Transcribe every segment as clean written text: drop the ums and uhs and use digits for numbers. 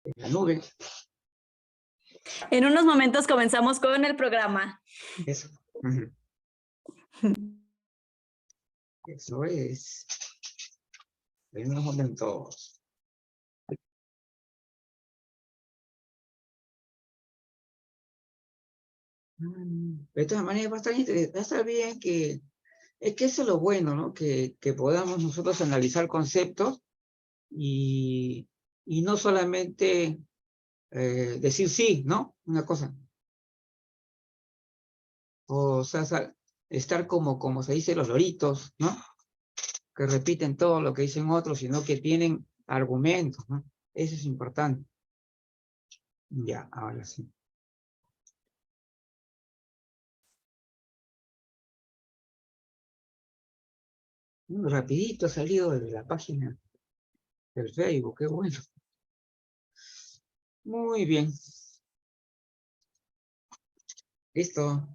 en la nube. En unos momentos comenzamos con el programa. Eso. Eso es. En unos momentos. De todas maneras, va a estar bien que... Es que eso es lo bueno, ¿no? Que podamos nosotros analizar conceptos y no solamente decir sí, ¿no? Una cosa. O sea, estar como se dice los loritos, ¿no? Que repiten todo lo que dicen otros, sino que tienen argumentos, ¿no? Eso es importante. Ya, ahora sí. Rapidito ha salido de la página del Facebook, qué bueno. Muy bien. Listo.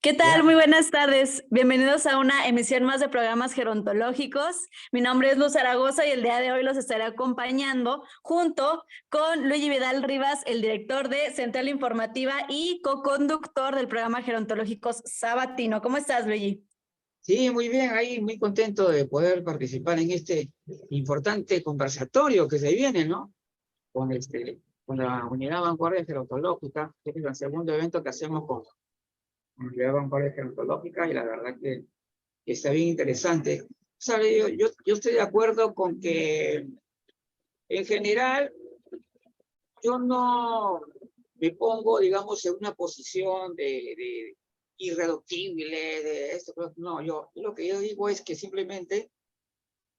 ¿Qué tal? Ya. Muy buenas tardes. Bienvenidos a una emisión más de programas gerontológicos. Mi nombre es Luz Zaragoza y el día de hoy los estaré acompañando junto con Luigi Vidal Rivas, el director de Central Informativa y co-conductor del programa Gerontológicos Sabatino. ¿Cómo estás, Luigi? Sí, muy bien, ahí muy contento de poder participar en este importante conversatorio que se viene, ¿no? Con la Unidad Vanguardia Gerontológica, que es el segundo evento que hacemos con la Unidad Vanguardia Gerontológica, y la verdad que está bien interesante. ¿Sabe? Yo estoy de acuerdo con que, en general, yo no me pongo, digamos, en una posición de irreductible, de esto, no, lo que yo digo es que simplemente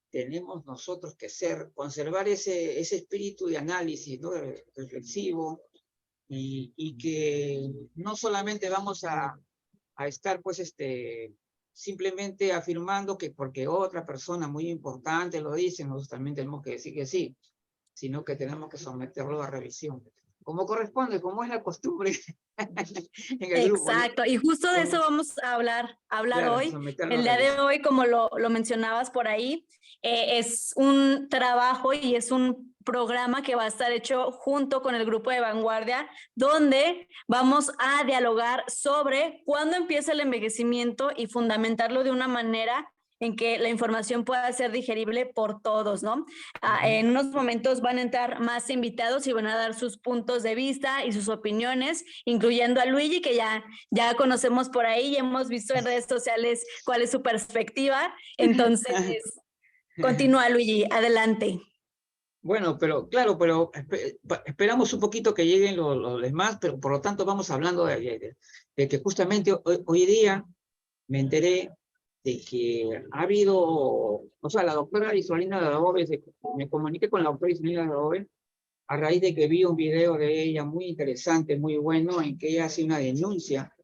tenemos nosotros que conservar ese espíritu de análisis, ¿no? Reflexivo, y que no solamente vamos a estar, pues, simplemente afirmando que porque otra persona muy importante lo dice, nosotros también tenemos que decir que sí, sino que tenemos que someterlo a revisión, como corresponde, como es la costumbre en el grupo, ¿no? Exacto, y justo de eso vamos a hablar Claro, hoy. someterlo a El día de revisión. hoy, como lo mencionabas por ahí, es un trabajo y es un programa que va a estar hecho junto con el grupo de Vanguardia, donde vamos a dialogar sobre cuándo empieza el envejecimiento y fundamentarlo de una manera en que la información pueda ser digerible por todos, ¿no? En unos momentos van a entrar más invitados y van a dar sus puntos de vista y sus opiniones, incluyendo a Luigi, que ya conocemos por ahí y hemos visto en redes sociales cuál es su perspectiva. Entonces, continúa, Luigi, adelante. Bueno, pero claro, pero esperamos un poquito que lleguen los demás, pero por lo tanto vamos hablando de que justamente hoy día me enteré de que ha habido, o sea, la doctora Isolina Dadove, me comuniqué con la doctora Isolina Dadove a raíz de que vi un video de ella muy interesante, muy bueno, en que ella hace una denuncia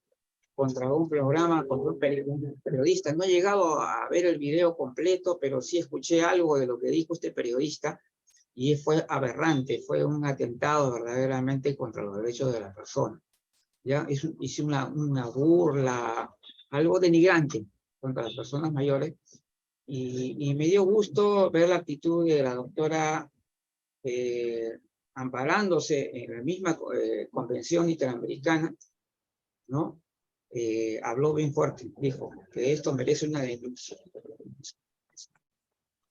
contra un programa, contra un periodista. No he llegado a ver el video completo, pero sí escuché algo de lo que dijo este periodista, y fue aberrante, fue un atentado verdaderamente contra los derechos de la persona. ¿Ya? Hizo una burla, algo denigrante contra las personas mayores, y me dio gusto ver la actitud de la doctora amparándose en la misma convención interamericana, ¿no? Habló bien fuerte, dijo que esto merece una denuncia.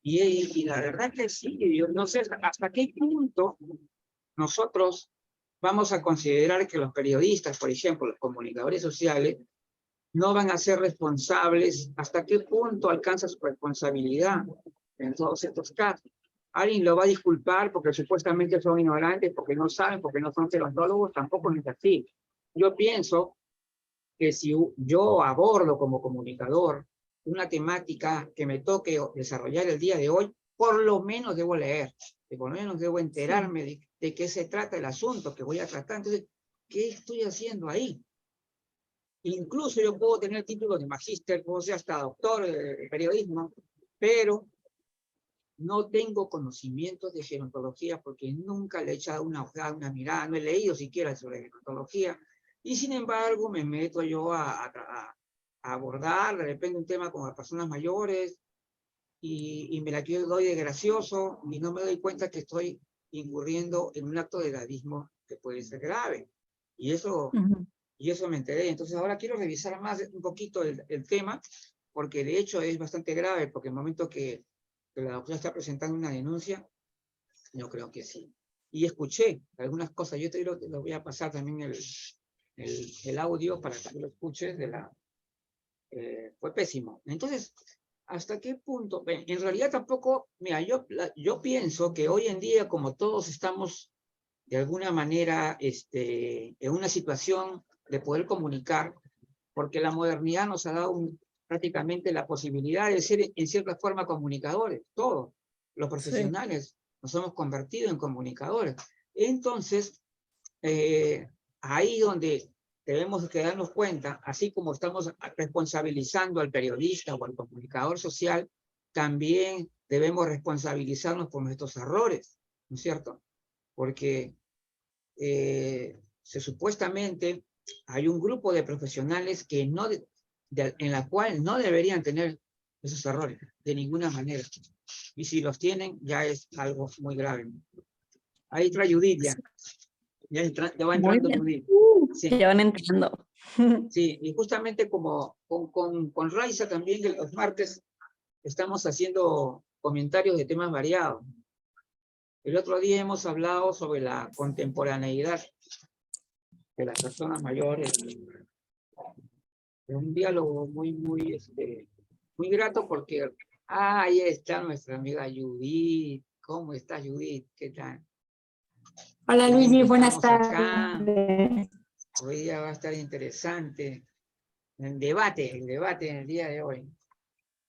Y la verdad que sí, yo no sé hasta qué punto nosotros vamos a considerar que los periodistas, por ejemplo, los comunicadores sociales, no van a ser responsables, hasta qué punto alcanza su responsabilidad en todos estos casos. Alguien lo va a disculpar porque supuestamente son ignorantes, porque no saben, porque no son gerontólogos, tampoco es así. Yo pienso que si yo abordo como comunicador una temática que me toque desarrollar el día de hoy, por lo menos debo leer, por lo menos debo enterarme de qué se trata el asunto que voy a tratar. Entonces, ¿qué estoy haciendo ahí? Incluso yo puedo tener títulos de magíster, puedo ser hasta doctor de periodismo, pero no tengo conocimientos de gerontología porque nunca le he echado una ojeada, una mirada, no he leído siquiera sobre gerontología, y sin embargo me meto yo a abordar de repente un tema con las personas mayores, y me la doy de gracioso y no me doy cuenta que estoy incurriendo en un acto de edadismo que puede ser grave. Y eso me enteré. Entonces ahora quiero revisar más un poquito el tema, porque de hecho es bastante grave, porque el momento que la doctora está presentando una denuncia, yo creo que sí. Y escuché algunas cosas, yo te lo voy a pasar también el audio para que lo escuches, fue pésimo. Entonces, ¿hasta qué punto? En realidad tampoco, mira, yo pienso que hoy en día, como todos estamos de alguna manera en una situación de poder comunicar, porque la modernidad nos ha dado prácticamente la posibilidad de ser en cierta forma comunicadores, todos los profesionales nos hemos convertido en comunicadores. Entonces, ahí donde debemos que darnos cuenta, así como estamos responsabilizando al periodista o al comunicador social, también debemos responsabilizarnos por nuestros errores, ¿no es cierto? Porque supuestamente hay un grupo de profesionales que en la cual no deberían tener esos errores de ninguna manera. Y si los tienen, ya es algo muy grave. Ahí trae Judith ya. Ya va entrando Judith. Sí. Ya van entrando. Sí, y justamente como con Raiza también los martes estamos haciendo comentarios de temas variados. El otro día hemos hablado sobre la contemporaneidad de las personas mayores. Es un diálogo muy grato porque ahí está nuestra amiga Judith. ¿Cómo estás, Judith? ¿Qué tal? Hola Luis, buenas tardes. Hoy día va a estar interesante el debate en el día de hoy.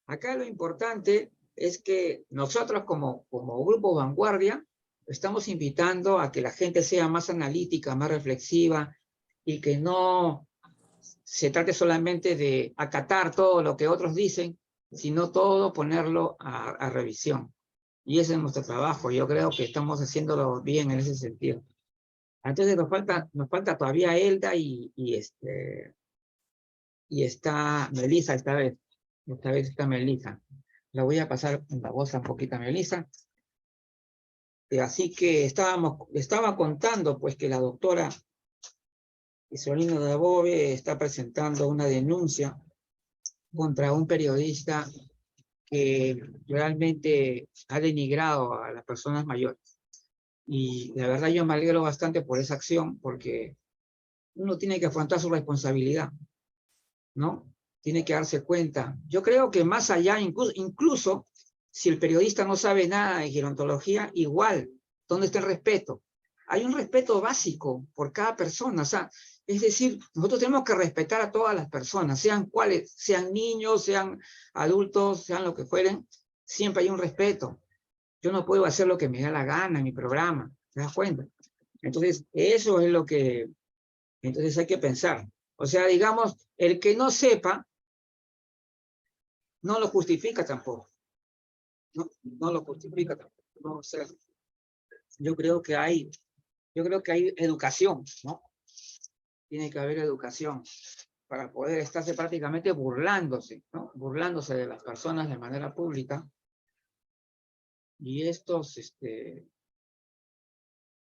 Acá lo importante es que nosotros como Grupo Vanguardia estamos invitando a que la gente sea más analítica, más reflexiva y que no se trate solamente de acatar todo lo que otros dicen, sino todo ponerlo a revisión. Y ese es nuestro trabajo. Yo creo que estamos haciéndolo bien en ese sentido. Entonces nos falta todavía Elda y está Melissa esta vez. Esta vez está Melissa. La voy a pasar en la voz un poquito a Melissa. Así que estaba contando pues que la doctora Isolina Dabove está presentando una denuncia contra un periodista que realmente ha denigrado a las personas mayores. Y la verdad yo me alegro bastante por esa acción, porque uno tiene que afrontar su responsabilidad, ¿no? Tiene que darse cuenta. Yo creo que más allá, incluso si el periodista no sabe nada de gerontología, igual, ¿dónde está el respeto? Hay un respeto básico por cada persona, o sea, es decir, nosotros tenemos que respetar a todas las personas, sean cuales, sean niños, sean adultos, sean lo que fueren, siempre hay un respeto. Yo no puedo hacer lo que me da la gana en mi programa, ¿te das cuenta? Entonces, eso es lo que entonces hay que pensar. O sea, digamos, el que no sepa, no lo justifica tampoco. No lo justifica tampoco. No, o sea, yo creo que hay educación, ¿no? Tiene que haber educación para poder estarse prácticamente burlándose, ¿no? Burlándose de las personas de manera pública. Y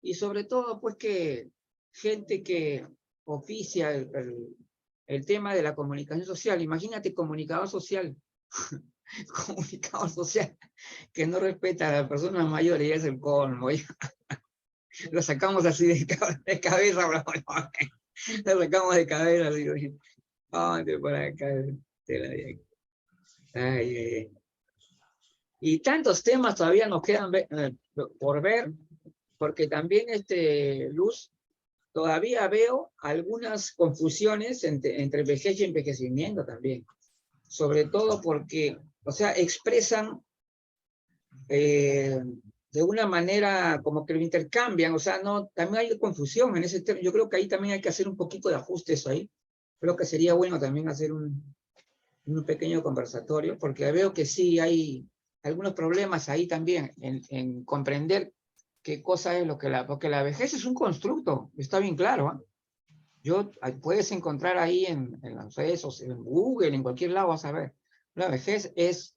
y sobre todo, pues que gente que oficia el tema de la comunicación social. Imagínate, comunicador social, comunicador social que no respeta a las personas mayores, y es el colmo. Lo sacamos así de cabeza, lo sacamos de cabeza, así, vamos por acá, y tantos temas todavía nos quedan por ver, porque también, Luz, todavía veo algunas confusiones entre vejez y envejecimiento también. Sobre todo porque, o sea, expresan de una manera como que lo intercambian, o sea, no, también hay confusión en ese tema. Yo creo que ahí también hay que hacer un poquito de ajustes ahí. Creo que sería bueno también hacer un pequeño conversatorio, porque veo que sí hay algunos problemas ahí también en comprender qué cosa es porque la vejez es un constructo, está bien claro, ¿eh? Puedes encontrar ahí en las redes, en Google, en cualquier lado, vas a ver. La vejez es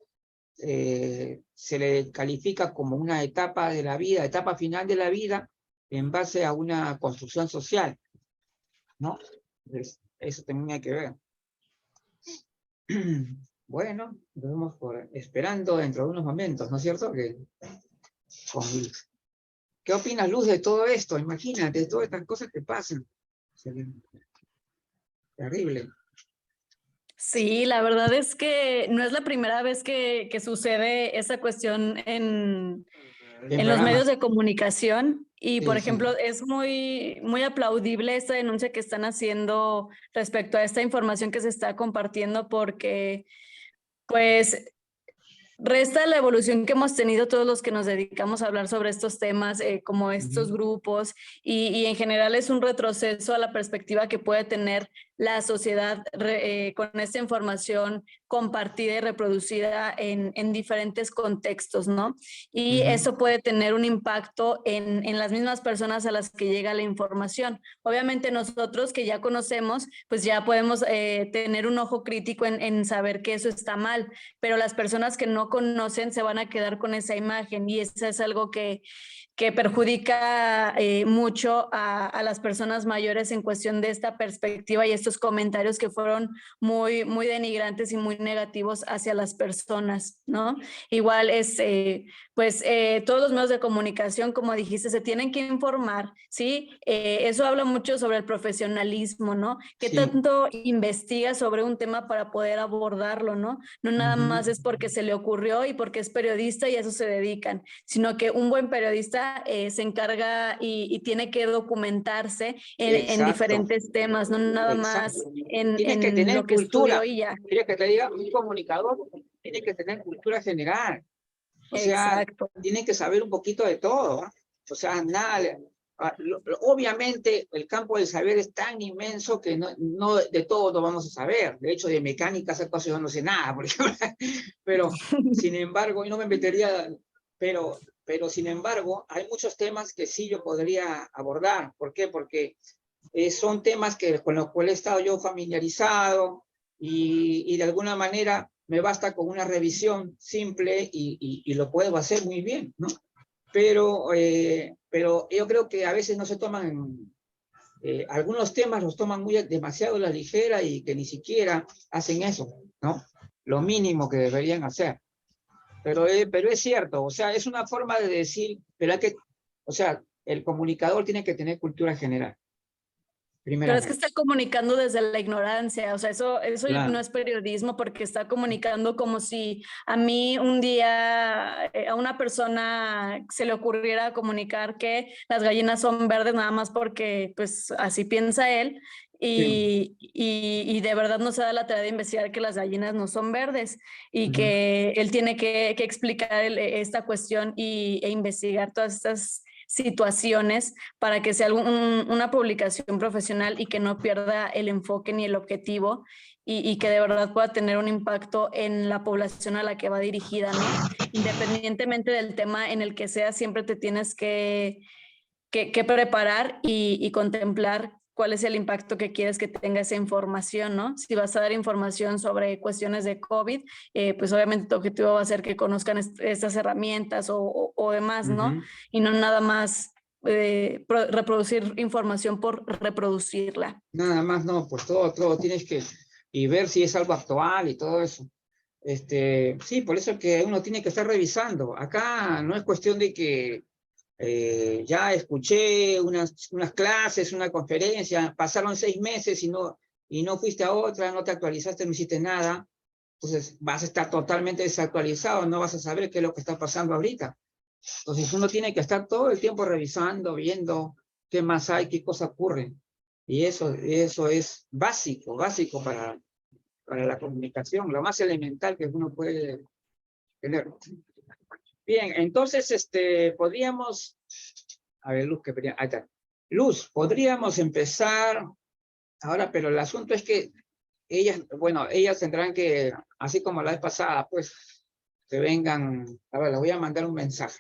se le califica como una etapa de la vida, etapa final de la vida, en base a una construcción social, ¿no? Entonces, eso también hay que ver. Bueno, nos vemos esperando dentro de unos momentos, ¿no es cierto? ¿Qué opinas, Luz, de todo esto? Imagínate, todas estas cosas que pasan. Terrible. Sí, la verdad es que no es la primera vez que sucede esa cuestión en los medios de comunicación. Y, por ejemplo, es muy aplaudible esta denuncia que están haciendo respecto a esta información que se está compartiendo, porque, pues, resta la evolución que hemos tenido todos los que nos dedicamos a hablar sobre estos temas, como estos grupos, y en general es un retroceso a la perspectiva que puede tener la sociedad con esta información compartida y reproducida en diferentes contextos, ¿no? Y eso puede tener un impacto en las mismas personas a las que llega la información. Obviamente nosotros que ya conocemos, pues ya podemos tener un ojo crítico en saber que eso está mal, pero las personas que no conocen se van a quedar con esa imagen, y eso es algo que perjudica mucho a las personas mayores en cuestión de esta perspectiva y estos comentarios que fueron muy denigrantes y muy negativos hacia las personas, ¿no? Igual todos los medios de comunicación, como dijiste, se tienen que informar, ¿sí? Eso habla mucho sobre el profesionalismo, ¿no? ¿Qué tanto investiga sobre un tema para poder abordarlo, ¿no? No nada más es porque se le ocurrió y porque es periodista y a eso se dedican, sino que un buen periodista se encarga y tiene que documentarse en diferentes temas, no nada más en que tener lo que cultura. estudió y ya. Quiero que te diga, un comunicador tiene que tener cultura general. O sea, tiene que saber un poquito de todo. O sea, nada. Obviamente, el campo del saber es tan inmenso que no de todo lo vamos a saber. De hecho, de mecánica, esas cosas yo no sé nada, por ejemplo. Pero, sin embargo, y no me metería, pero sin embargo, hay muchos temas que sí yo podría abordar. ¿Por qué? Porque son temas con los cuales he estado yo familiarizado y de alguna manera me basta con una revisión simple y lo puedo hacer muy bien, ¿no? Pero yo creo que a veces no se toman, algunos temas los toman demasiado a la ligera y que ni siquiera hacen eso, ¿no? Lo mínimo que deberían hacer. Pero es cierto, o sea, es una forma de decir, o sea, el comunicador tiene que tener cultura general. Pero es que está comunicando desde la ignorancia, o sea, eso claro. No es periodismo, porque está comunicando como si a mí un día a una persona se le ocurriera comunicar que las gallinas son verdes nada más porque pues así piensa él. Y de verdad no se da la tarea de investigar que las gallinas no son verdes y que él tiene que explicar esta cuestión e investigar todas estas situaciones para que sea una publicación profesional y que no pierda el enfoque ni el objetivo y que de verdad pueda tener un impacto en la población a la que va dirigida, ¿no? Independientemente del tema en el que sea, siempre te tienes que preparar y contemplar cuál es el impacto que quieres que tenga esa información, ¿no? Si vas a dar información sobre cuestiones de COVID, pues obviamente tu objetivo va a ser que conozcan estas herramientas o demás, ¿no? Y no nada más reproducir información por reproducirla. Nada más, no, pues todo tienes que, y ver si es algo actual y todo eso. Sí, por eso es que uno tiene que estar revisando. Acá no es cuestión de que ya escuché unas clases, una conferencia, pasaron 6 meses y no fuiste a otra, no te actualizaste, no hiciste nada, entonces vas a estar totalmente desactualizado, no vas a saber qué es lo que está pasando ahorita. Entonces uno tiene que estar todo el tiempo revisando, viendo qué más hay, qué cosas ocurren. Y eso es básico para la comunicación, lo más elemental que uno puede tener. Bien, entonces, podríamos, a ver, Luz, ahí está. Luz, podríamos empezar ahora, pero el asunto es que ellas tendrán que, así como la vez pasada, pues, que vengan, a ver, les voy a mandar un mensaje.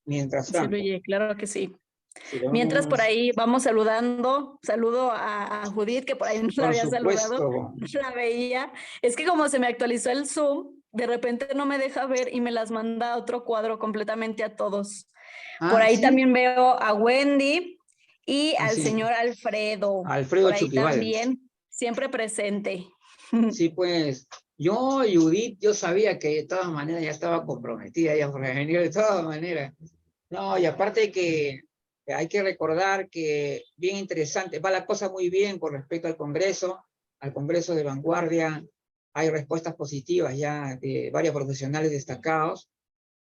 Mientras tanto. Sí, Luigi, claro que sí. Mientras por ahí vamos saludando, saludo a Judith, que por ahí no la había saludado, no la veía. Es que como se me actualizó el Zoom, de repente no me deja ver y me las manda a otro cuadro completamente a todos. Por Ah, ahí sí. también veo a Wendy y Ah, al sí. señor Alfredo. Alfredo Por ahí Chuquibal. también, siempre presente. Sí, pues yo, Judith, yo sabía que de todas maneras ya estaba comprometida, ya por venir de todas maneras. No, y aparte que hay que recordar que bien interesante, va la cosa muy bien con respecto al Congreso de Vanguardia, hay respuestas positivas ya de varios profesionales destacados,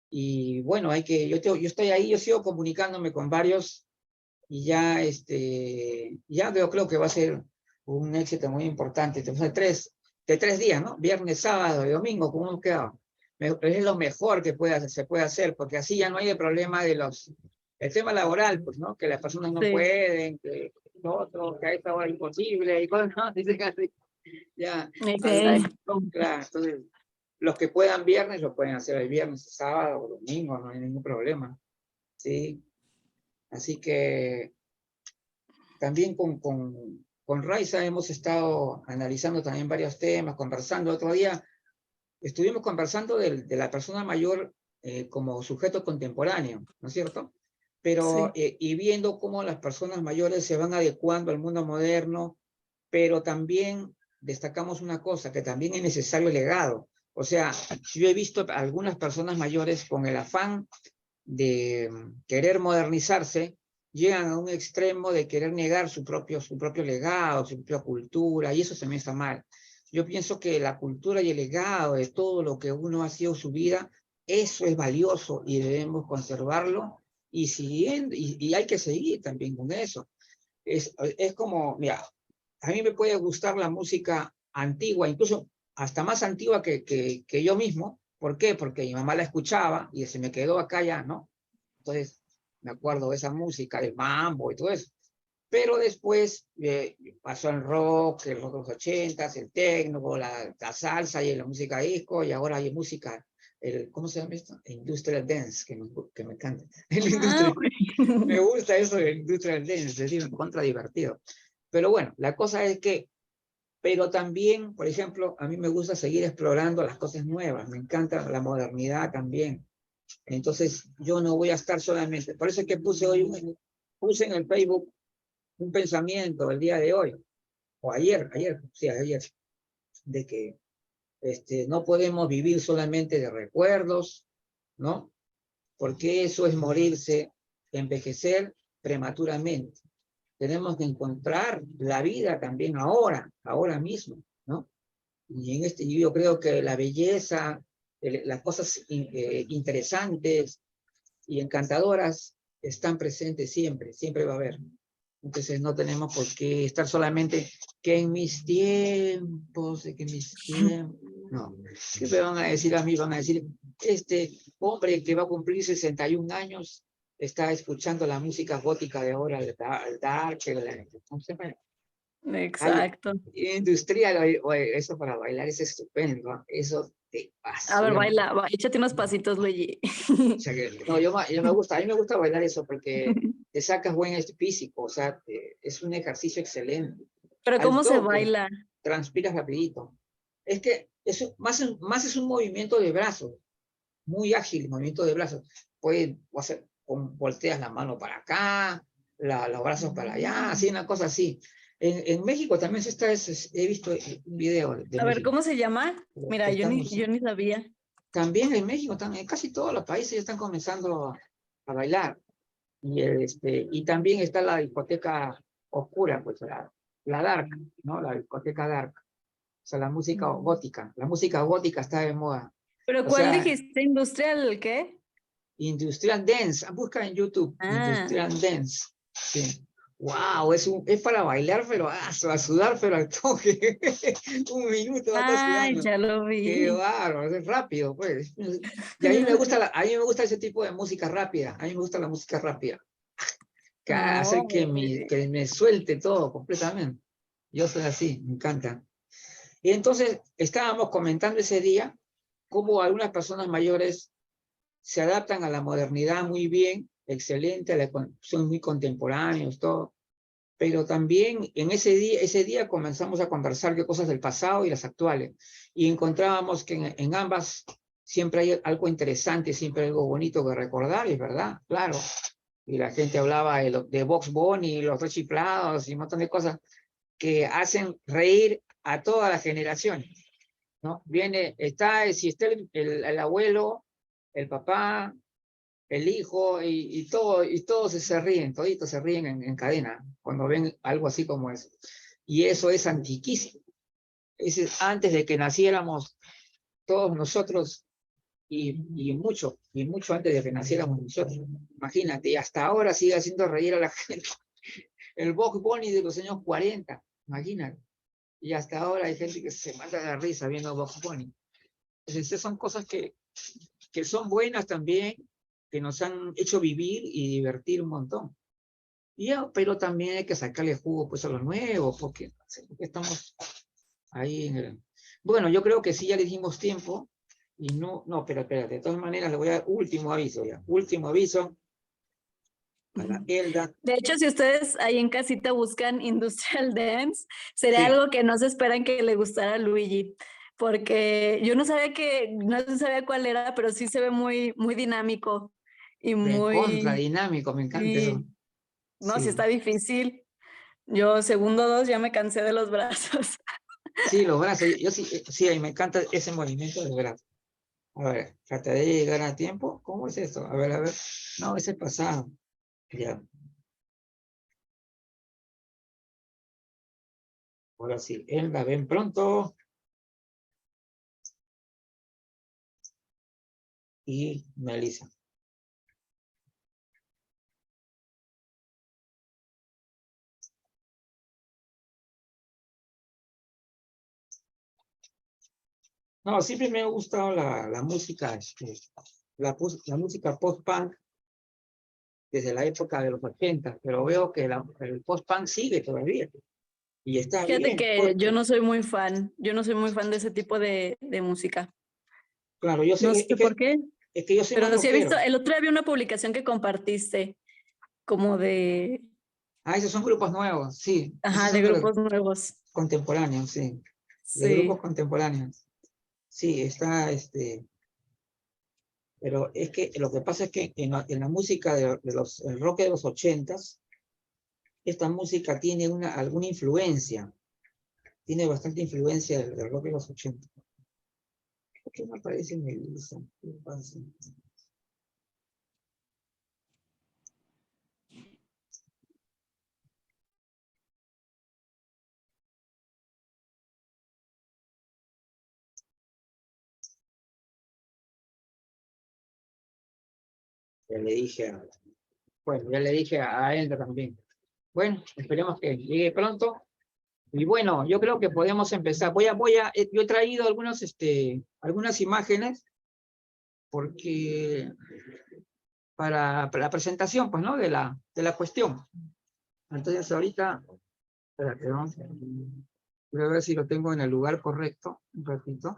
y bueno, yo estoy ahí, yo sigo comunicándome con varios, y ya, ya creo que va a ser un éxito muy importante. Entonces, de tres días, ¿no? Viernes, sábado y domingo, ¿cómo hemos quedado? Es lo mejor que se puede hacer, porque así ya no hay el problema el tema laboral, pues, ¿no? Que las personas no Sí. pueden, que lo otro, que a esta hora es imposible, y cosas, ¿no? Dicen así, ya, Ok. claro, entonces, los que puedan viernes, lo pueden hacer el viernes, sábado o domingo, no hay ningún problema, ¿sí? Así que también con Raiza hemos estado analizando también varios temas, conversando. Otro día estuvimos conversando de la persona mayor como sujeto contemporáneo, ¿no es cierto? Pero, Sí. y viendo cómo las personas mayores se van adecuando al mundo moderno, pero también destacamos una cosa, que también es necesario el legado. O sea, yo he visto algunas personas mayores con el afán de querer modernizarse, llegan a un extremo de querer negar su propio legado, su propia cultura, y eso se me está mal. Yo pienso que la cultura y el legado de todo lo que uno ha sido su vida, eso es valioso y debemos conservarlo, y hay que seguir también con eso. Es como, mira, a mí me puede gustar la música antigua, incluso hasta más antigua que yo mismo. ¿Por qué? Porque mi mamá la escuchaba y se me quedó acá ya, ¿no? Entonces, me acuerdo de esa música, del mambo y todo eso. Pero después pasó el rock de los 80s, el techno, la salsa y la música disco, y ahora hay música, ¿cómo se llama esto? Industrial dance, que me encanta. Ah, Me gusta eso del industrial dance, es decir, contra divertido. Pero bueno, la cosa es que, pero también, por ejemplo, a mí me gusta seguir explorando las cosas nuevas, me encanta la modernidad también. Entonces, yo no voy a estar solamente, por eso es que puse en el Facebook un pensamiento el día de hoy, o ayer, de que no podemos vivir solamente de recuerdos, ¿no? Porque eso es morirse, envejecer prematuramente. Tenemos que encontrar la vida también ahora mismo, ¿no? Y yo creo que la belleza, las cosas interesantes y encantadoras están presentes siempre, siempre va a haber. Entonces no tenemos por qué estar solamente que en mis tiempos, que en mis tiempos. No, ¿qué me van a decir a mí? Van a decir, este hombre que va a cumplir 61 años está escuchando la música gótica de ahora, el dark, hay exacto. industrial, eso para bailar es estupendo, eso te A pasa. ver, baila, échate unos pasitos, Luigi. O sea que, no, a mí me gusta bailar eso porque te sacas buen físico, o sea, es un ejercicio excelente. Pero Al ¿cómo se toque, baila? transpiras rapidito. Es que más es un movimiento de brazos, muy ágil, movimiento de brazos. Puedes hacer, volteas la mano para acá, los brazos para allá, así, una cosa así. En México también he visto un video de A ver, México. ¿cómo se llama? Mira, yo ni sabía. También en México, en casi todos los países ya están comenzando a bailar. Y también está la discoteca oscura, pues la dark, ¿no? La discoteca dark. O sea, la música gótica. La música gótica está de moda. ¿Pero O cuál sea, dijiste? ¿Industrial qué? Industrial Dance. Busca en YouTube. Ah, Industrial Dance. Sí. Wow, es para bailar, pero a sudar, pero al toque. Un minuto va a estar ay, sudando. ya lo Qué vi. bárbaro, es rápido, pues. Y a mí me gusta ese tipo de música rápida. A mí me gusta la música rápida. Que hace No, que me suelte todo completamente. Yo soy así, me encanta. Y entonces estábamos comentando ese día cómo algunas personas mayores se adaptan a la modernidad muy bien, excelente, son muy contemporáneos, todo. pero también en ese día comenzamos a conversar de cosas del pasado y las actuales, y encontrábamos que en ambas siempre hay algo interesante, siempre hay algo bonito que recordar, es verdad, claro. Y la gente hablaba de Bugs Bunny, los Tres Chiflados y un montón de cosas que hacen reír a todas las generaciones, ¿no? Si está el abuelo, el papá, el hijo y todos se ríen, toditos se ríen en cadena cuando ven algo así como eso. Y eso es antiquísimo. Es antes de que naciéramos todos nosotros y mucho antes de que naciéramos nosotros. Imagínate, y hasta ahora sigue haciendo reír a la gente. El Bugs Bunny de los años 40, imagínate. Y hasta ahora hay gente que se mata de risa viendo Bugs Bunny. Entonces, son cosas que son buenas también, que nos han hecho vivir y divertir un montón. Pero también hay que sacarle jugo pues, a lo nuevo, porque estamos ahí en el... Bueno, yo creo que sí, ya le dimos tiempo, y pero espérate, de todas maneras le voy a dar último aviso ya. Último aviso para Elda. De hecho, si ustedes ahí en casita buscan Industrial Dance, sería Sí. algo que no se esperan que le gustara a Luigi, porque yo no sabía cuál era, pero sí se ve muy, muy dinámico y Contra muy... dinámico, me encanta eso. Sí, no, sí Sí. está difícil. Yo, segundo 2, ya me cansé de los brazos. Sí, los brazos, yo sí, me encanta ese movimiento de los brazos. A ver, trataré de llegar a tiempo. ¿Cómo es esto? A ver. No, ese pasado. Ya. Ahora sí, Elda, ven pronto. Y Melissa. No, siempre me ha gustado la música, la música post-punk desde la época de los 80, pero veo que el post-punk sigue todavía. Y está Fíjate bien, que yo porque, no soy muy fan, de ese tipo de música. claro, yo No sé, sé por qué, es que yo soy más pero sí he visto, rockero. el otro día vi una publicación que compartiste, como de, Esos son grupos nuevos, sí. Esos ajá, de son de los grupos nuevos. contemporáneos, sí. De grupos Sí. contemporáneos. Sí, está, pero es que lo que pasa es que en la música el rock de los 80s, esta música tiene alguna influencia, tiene bastante influencia del rock de los 80. ¿Por qué no aparece Melissa? ¿Qué pasa? Ya le dije a él también. Bueno, esperemos que llegue pronto. Y bueno, yo creo que podemos empezar. Yo he traído algunas imágenes porque para la presentación, pues, ¿no? De la cuestión. Entonces ahorita, espérate, voy a ver si lo tengo en el lugar correcto, un ratito.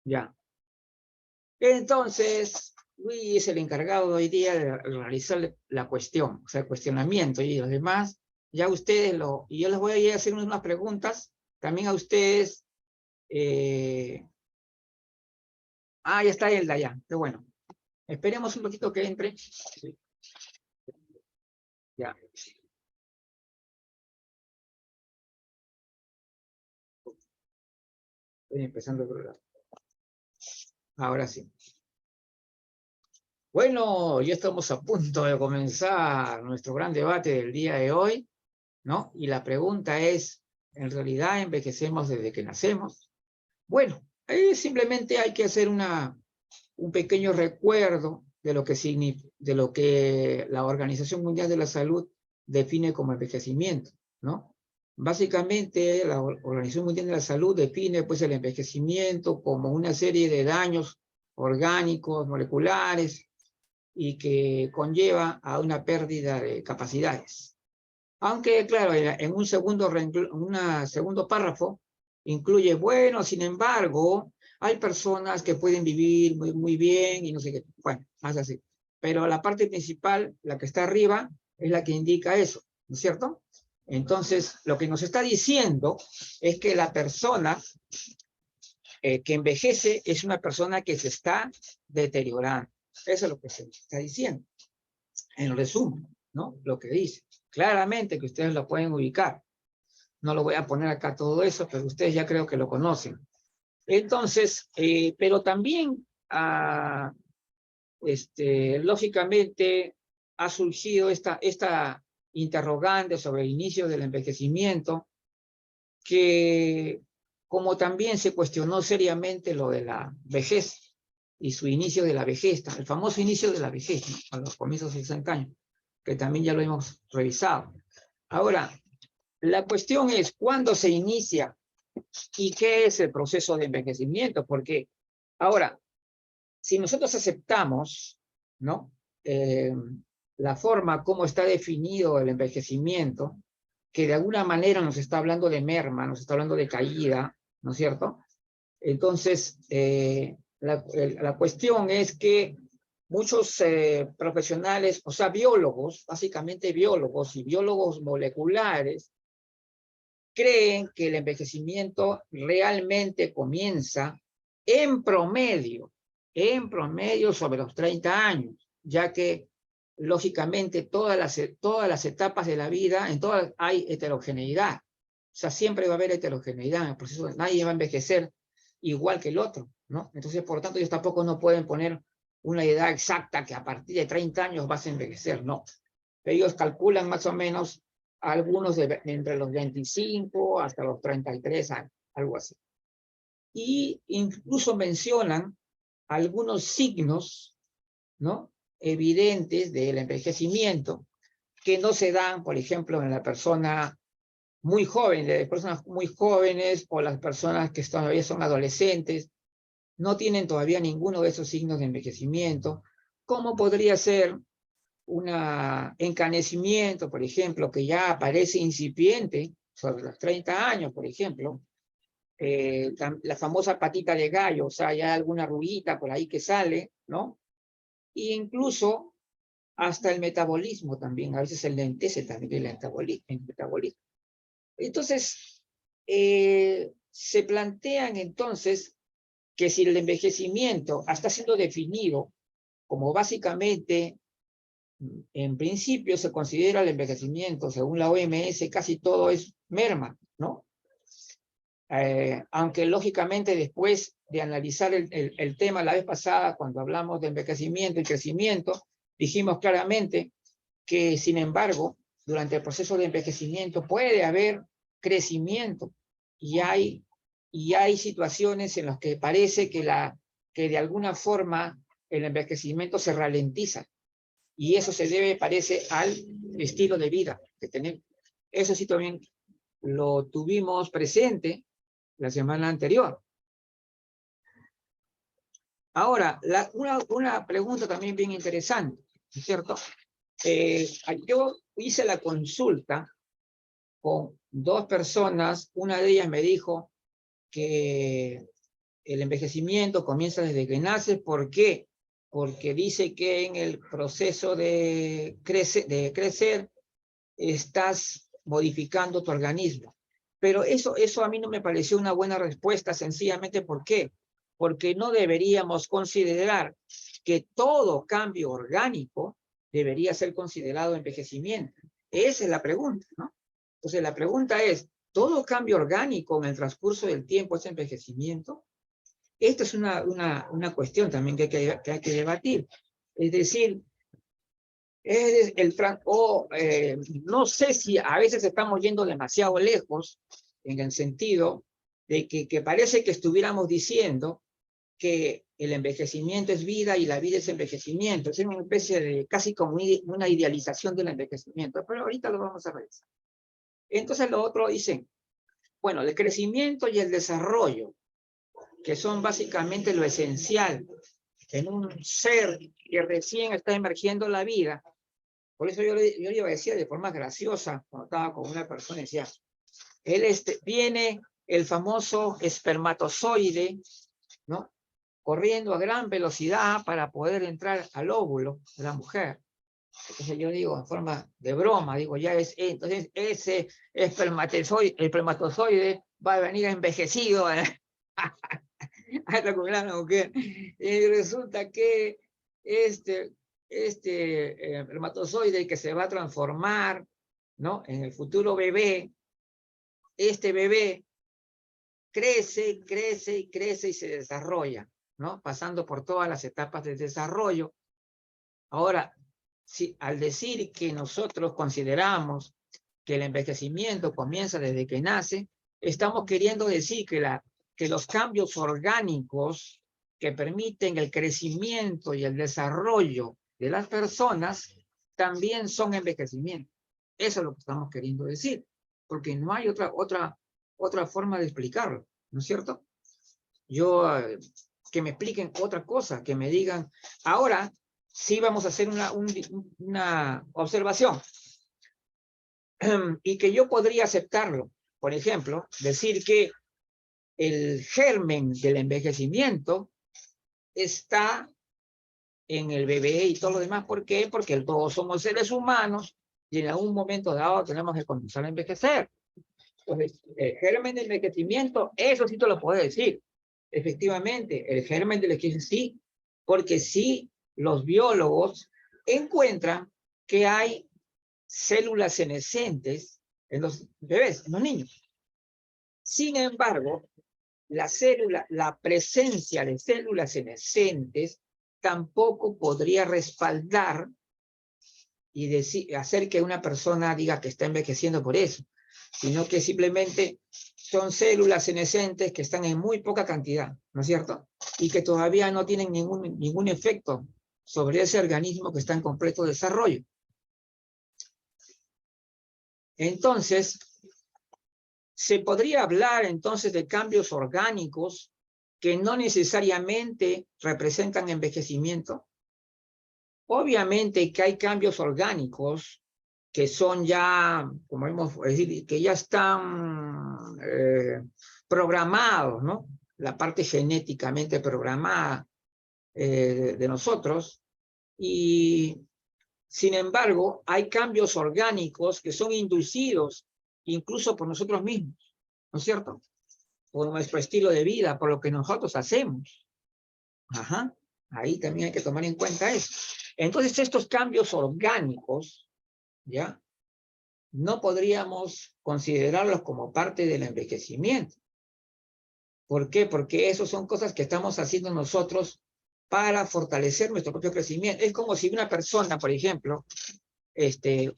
Ya. Entonces, Luis es el encargado hoy día de realizar la cuestión, o sea, el cuestionamiento, y los demás, ya ustedes y yo les voy a ir a hacer unas preguntas, también a ustedes. Ya está Elda ya, qué bueno. Esperemos un poquito que entre. Sí. Ya. Estoy empezando el programa. Ahora sí. Bueno, ya estamos a punto de comenzar nuestro gran debate del día de hoy, ¿no? Y la pregunta es, ¿en realidad envejecemos desde que nacemos? Bueno, simplemente hay que hacer un pequeño recuerdo de lo que la Organización Mundial de la Salud define como envejecimiento, ¿no? Básicamente, la Organización Mundial de la Salud define pues, el envejecimiento como una serie de daños orgánicos, moleculares, y que conlleva a una pérdida de capacidades. Aunque, claro, en un segundo párrafo incluye, bueno, sin embargo, hay personas que pueden vivir muy, muy bien y no sé qué, bueno, más así. Pero la parte principal, la que está arriba, es la que indica eso, ¿no es cierto? Entonces, lo que nos está diciendo es que la persona que envejece es una persona que se está deteriorando. Eso es lo que se está diciendo. En resumen, ¿no? Lo que dice. Claramente que ustedes lo pueden ubicar. No lo voy a poner acá todo eso, pero ustedes ya creo que lo conocen. Entonces, pero también, lógicamente, ha surgido esta interrogante sobre el inicio del envejecimiento, que como también se cuestionó seriamente lo de la vejez y su inicio de la vejez, el famoso inicio de la vejez, ¿no? A los comienzos de 60 años, que también ya lo hemos revisado. Ahora, la cuestión es cuándo se inicia y qué es el proceso de envejecimiento, porque ahora, si nosotros aceptamos, ¿no? La forma como está definido el envejecimiento, que de alguna manera nos está hablando de merma, nos está hablando de caída, ¿no es cierto? Entonces, la cuestión es que muchos profesionales, o sea, biólogos, básicamente biólogos y biólogos moleculares, creen que el envejecimiento realmente comienza en promedio sobre los 30 años, ya que lógicamente todas las etapas de la vida, en todas hay heterogeneidad. O sea, siempre va a haber heterogeneidad en el proceso. Nadie va a envejecer igual que el otro, ¿no? Entonces, por lo tanto, ellos tampoco no pueden poner una edad exacta que a partir de 30 años vas a envejecer, no. Ellos calculan más o menos algunos entre los 25 hasta los 33 años, algo así. Y incluso mencionan algunos signos, ¿no? Evidentes del envejecimiento que no se dan, por ejemplo, en la persona muy joven, de personas muy jóvenes o las personas que todavía son adolescentes, no tienen todavía ninguno de esos signos de envejecimiento, como podría ser un encanecimiento, por ejemplo, que ya aparece incipiente sobre los 30 años, por ejemplo, la famosa patita de gallo, o sea, ya alguna arruguita por ahí que sale, ¿no? E incluso hasta el metabolismo también, a veces se lentece también el metabolismo. Entonces, se plantean entonces que si el envejecimiento está siendo definido como básicamente, en principio se considera el envejecimiento, según la OMS, casi todo es merma, ¿no? Aunque lógicamente después de analizar el tema la vez pasada, cuando hablamos de envejecimiento y crecimiento, dijimos claramente que, sin embargo, durante el proceso de envejecimiento puede haber crecimiento y hay situaciones en las que parece que de alguna forma el envejecimiento se ralentiza y eso se debe, parece, al estilo de vida que tenemos. Eso sí también lo tuvimos presente la semana anterior. Ahora, una pregunta también bien interesante, ¿cierto? Yo hice la consulta con dos personas, una de ellas me dijo que el envejecimiento comienza desde que naces. ¿Por qué? Porque dice que en el proceso de crecer estás modificando tu organismo. Pero eso a mí no me pareció una buena respuesta, sencillamente ¿por qué? Porque no deberíamos considerar que todo cambio orgánico debería ser considerado envejecimiento. Esa es la pregunta, ¿no? Entonces la pregunta es, ¿todo cambio orgánico en el transcurso del tiempo es envejecimiento? Esta es una cuestión también que hay que debatir. Es decir, no sé si a veces estamos yendo demasiado lejos en el sentido de que parece que estuviéramos diciendo que el envejecimiento es vida y la vida es envejecimiento. Es una especie de casi como una idealización del envejecimiento, pero ahorita lo vamos a revisar. Entonces lo otro dicen, bueno, el crecimiento y el desarrollo, que son básicamente lo esencial en un ser que recién está emergiendo la vida. Por eso yo le iba a decir de forma graciosa, cuando estaba con una persona, decía, viene el famoso espermatozoide, ¿no? Corriendo a gran velocidad para poder entrar al óvulo de la mujer. Entonces yo digo en forma de broma, digo, ya es, entonces ese espermatozoide, el espermatozoide va a venir envejecido a la mujer. Y resulta que este espermatozoide que se va a transformar, ¿no?, en el futuro bebé, este bebé crece, crece y crece y se desarrolla, ¿no?, pasando por todas las etapas de desarrollo. Ahora, si, al decir que nosotros consideramos que el envejecimiento comienza desde que nace, estamos queriendo decir que los cambios orgánicos que permiten el crecimiento y el desarrollo de las personas también son envejecimiento. Eso es lo que estamos queriendo decir, porque no hay otra forma de explicarlo, ¿no es cierto? Que me expliquen otra cosa, que me digan, ahora sí vamos a hacer una observación, y que yo podría aceptarlo. Por ejemplo, decir que el germen del envejecimiento está en el bebé y todo lo demás. ¿Por qué? Porque todos somos seres humanos y en algún momento dado tenemos que comenzar a envejecer. Entonces, el germen del envejecimiento, eso sí te lo puedo decir. Efectivamente, el germen del envejecimiento sí, porque sí los biólogos encuentran que hay células senescentes en los bebés, en los niños. Sin embargo, la presencia de células senescentes tampoco podría respaldar y hacer que una persona diga que está envejeciendo por eso, sino que simplemente son células senescentes que están en muy poca cantidad, ¿no es cierto? Y que todavía no tienen ningún efecto sobre ese organismo que está en completo desarrollo. Entonces, se podría hablar entonces de cambios orgánicos que no necesariamente representan envejecimiento. Obviamente que hay cambios orgánicos que son ya, como hemos decir, que ya están programados, ¿no? La parte genéticamente programada de nosotros. Y sin embargo, hay cambios orgánicos que son inducidos incluso por nosotros mismos, ¿no es cierto? Por nuestro estilo de vida, por lo que nosotros hacemos. Ajá, ahí también hay que tomar en cuenta eso. Entonces, estos cambios orgánicos, ¿ya?, no podríamos considerarlos como parte del envejecimiento. ¿Por qué? Porque eso son cosas que estamos haciendo nosotros para fortalecer nuestro propio crecimiento. Es como si una persona, por ejemplo,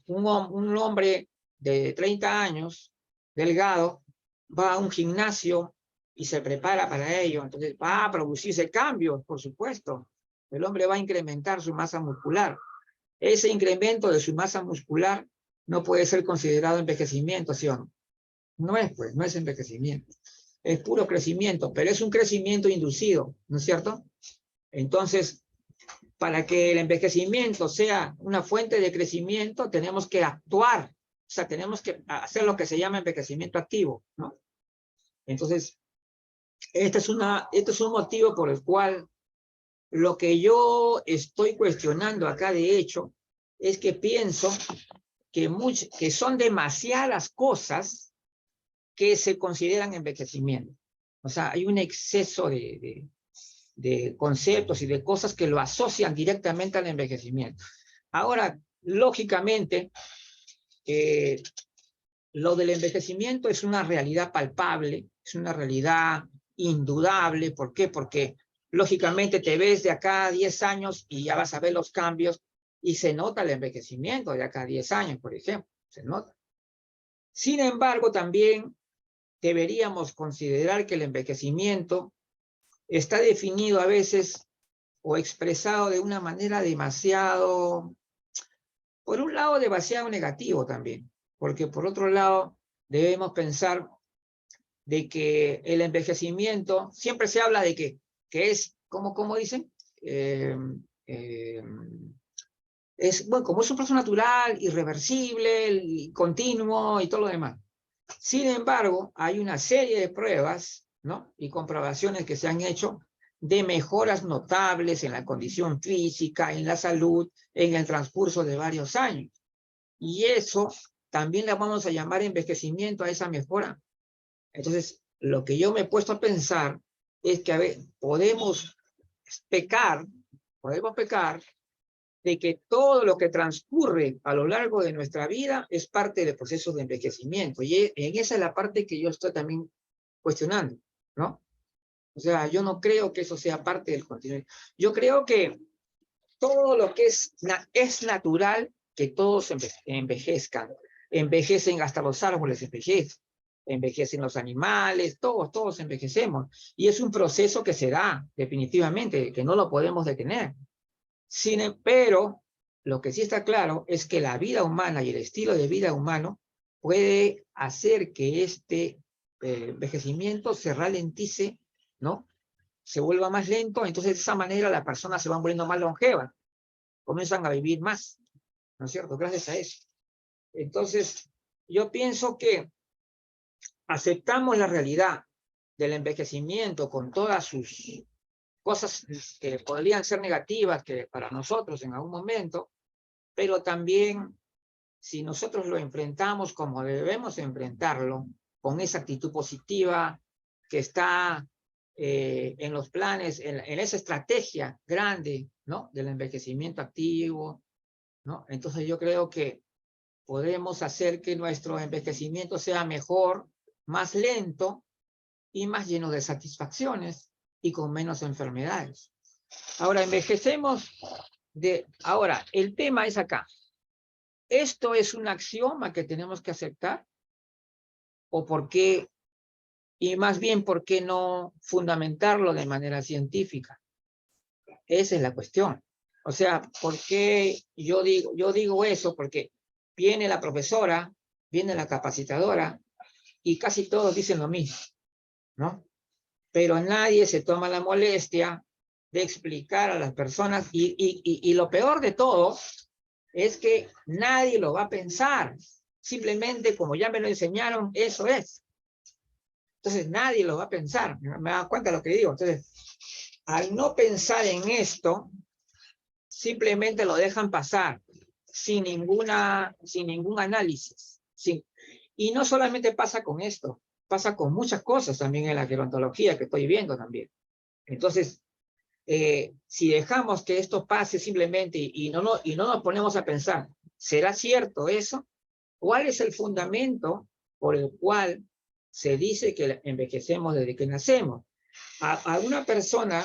un hombre de 30 años, delgado, va a un gimnasio y se prepara para ello. Entonces va a producirse cambios, por supuesto. El hombre va a incrementar su masa muscular. Ese incremento de su masa muscular no puede ser considerado envejecimiento, ¿sí o no? No es, pues, no es envejecimiento. Es puro crecimiento, pero es un crecimiento inducido, ¿no es cierto? Entonces, para que el envejecimiento sea una fuente de crecimiento, tenemos que actuar, o sea, tenemos que hacer lo que se llama envejecimiento activo, ¿no? Entonces, este es un motivo por el cual lo que yo estoy cuestionando acá, de hecho, es que pienso que son demasiadas cosas que se consideran envejecimiento. O sea, hay un exceso de conceptos y de cosas que lo asocian directamente al envejecimiento. Ahora, lógicamente, lo del envejecimiento es una realidad palpable, es una realidad indudable. ¿Por qué? Porque lógicamente te ves de acá a 10 años y ya vas a ver los cambios y se nota el envejecimiento de acá a 10 años, por ejemplo, se nota. Sin embargo, también deberíamos considerar que el envejecimiento está definido a veces o expresado de una manera demasiado, por un lado, demasiado negativo también, porque por otro lado debemos pensar de que el envejecimiento, siempre se habla de que es, ¿cómo dicen? Bueno, como es un proceso natural, irreversible, continuo y todo lo demás. Sin embargo, hay una serie de pruebas, ¿no?, y comprobaciones que se han hecho de mejoras notables en la condición física, en la salud, en el transcurso de varios años. Y eso también le vamos a llamar envejecimiento a esa mejora. Entonces, lo que yo me he puesto a pensar es que, a ver, podemos pecar de que todo lo que transcurre a lo largo de nuestra vida es parte del proceso de envejecimiento. Y en esa es la parte que yo estoy también cuestionando, ¿no? O sea, yo no creo que eso sea parte del continuo. Yo creo que todo lo que es natural que todos envejezcan. Envejecen hasta los árboles, envejecen los animales, todos envejecemos. Y es un proceso que se da, definitivamente, que no lo podemos detener. Pero lo que sí está claro es que la vida humana y el estilo de vida humano puede hacer que este envejecimiento se ralentice, ¿no? Se vuelva más lento, entonces de esa manera las personas se van volviendo más longevas, comienzan a vivir más, ¿no es cierto? Gracias a eso. Entonces, yo pienso que aceptamos la realidad del envejecimiento con todas sus cosas que podrían ser negativas que para nosotros en algún momento, pero también si nosotros lo enfrentamos como debemos enfrentarlo, con esa actitud positiva que está en los planes, en esa estrategia grande, ¿no? Del envejecimiento activo, ¿no? Entonces yo creo que podemos hacer que nuestro envejecimiento sea mejor, más lento y más lleno de satisfacciones y con menos enfermedades. Ahora, Ahora, el tema es acá. ¿Esto es un axioma que tenemos que aceptar? ¿O por qué? Y más bien, ¿por qué no fundamentarlo de manera científica? Esa es la cuestión. O sea, ¿por qué yo digo eso? Porque viene la profesora, viene la capacitadora, y casi todos dicen lo mismo, ¿no? Pero nadie se toma la molestia de explicar a las personas, y lo peor de todo es que nadie lo va a pensar. Simplemente, como ya me lo enseñaron, eso es. Entonces, nadie lo va a pensar. ¿Me das cuenta de lo que digo? Entonces, al no pensar en esto, simplemente lo dejan pasar, sin ningún análisis. Y no solamente pasa con esto, pasa con muchas cosas también en la gerontología que estoy viendo también. Entonces, si dejamos que esto pase simplemente y no nos ponemos a pensar, ¿será cierto eso? ¿Cuál es el fundamento por el cual se dice que envejecemos desde que nacemos? A una persona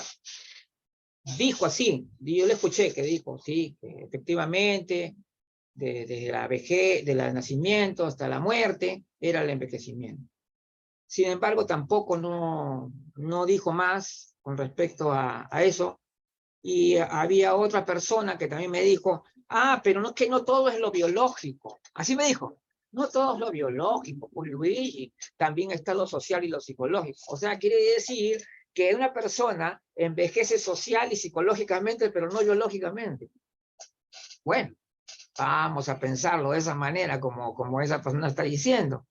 dijo así, yo le escuché que dijo, sí, que efectivamente, desde la vejez, del nacimiento hasta la muerte, era el envejecimiento. Sin embargo, tampoco no dijo más con respecto a eso. Y había otra persona que también me dijo, pero no, que no todo es lo biológico. Así me dijo, no todo es lo biológico, pues Luigi, también está lo social y lo psicológico. O sea, quiere decir que una persona envejece social y psicológicamente, pero no biológicamente. Bueno, vamos a pensarlo de esa manera, como esa persona está diciendo.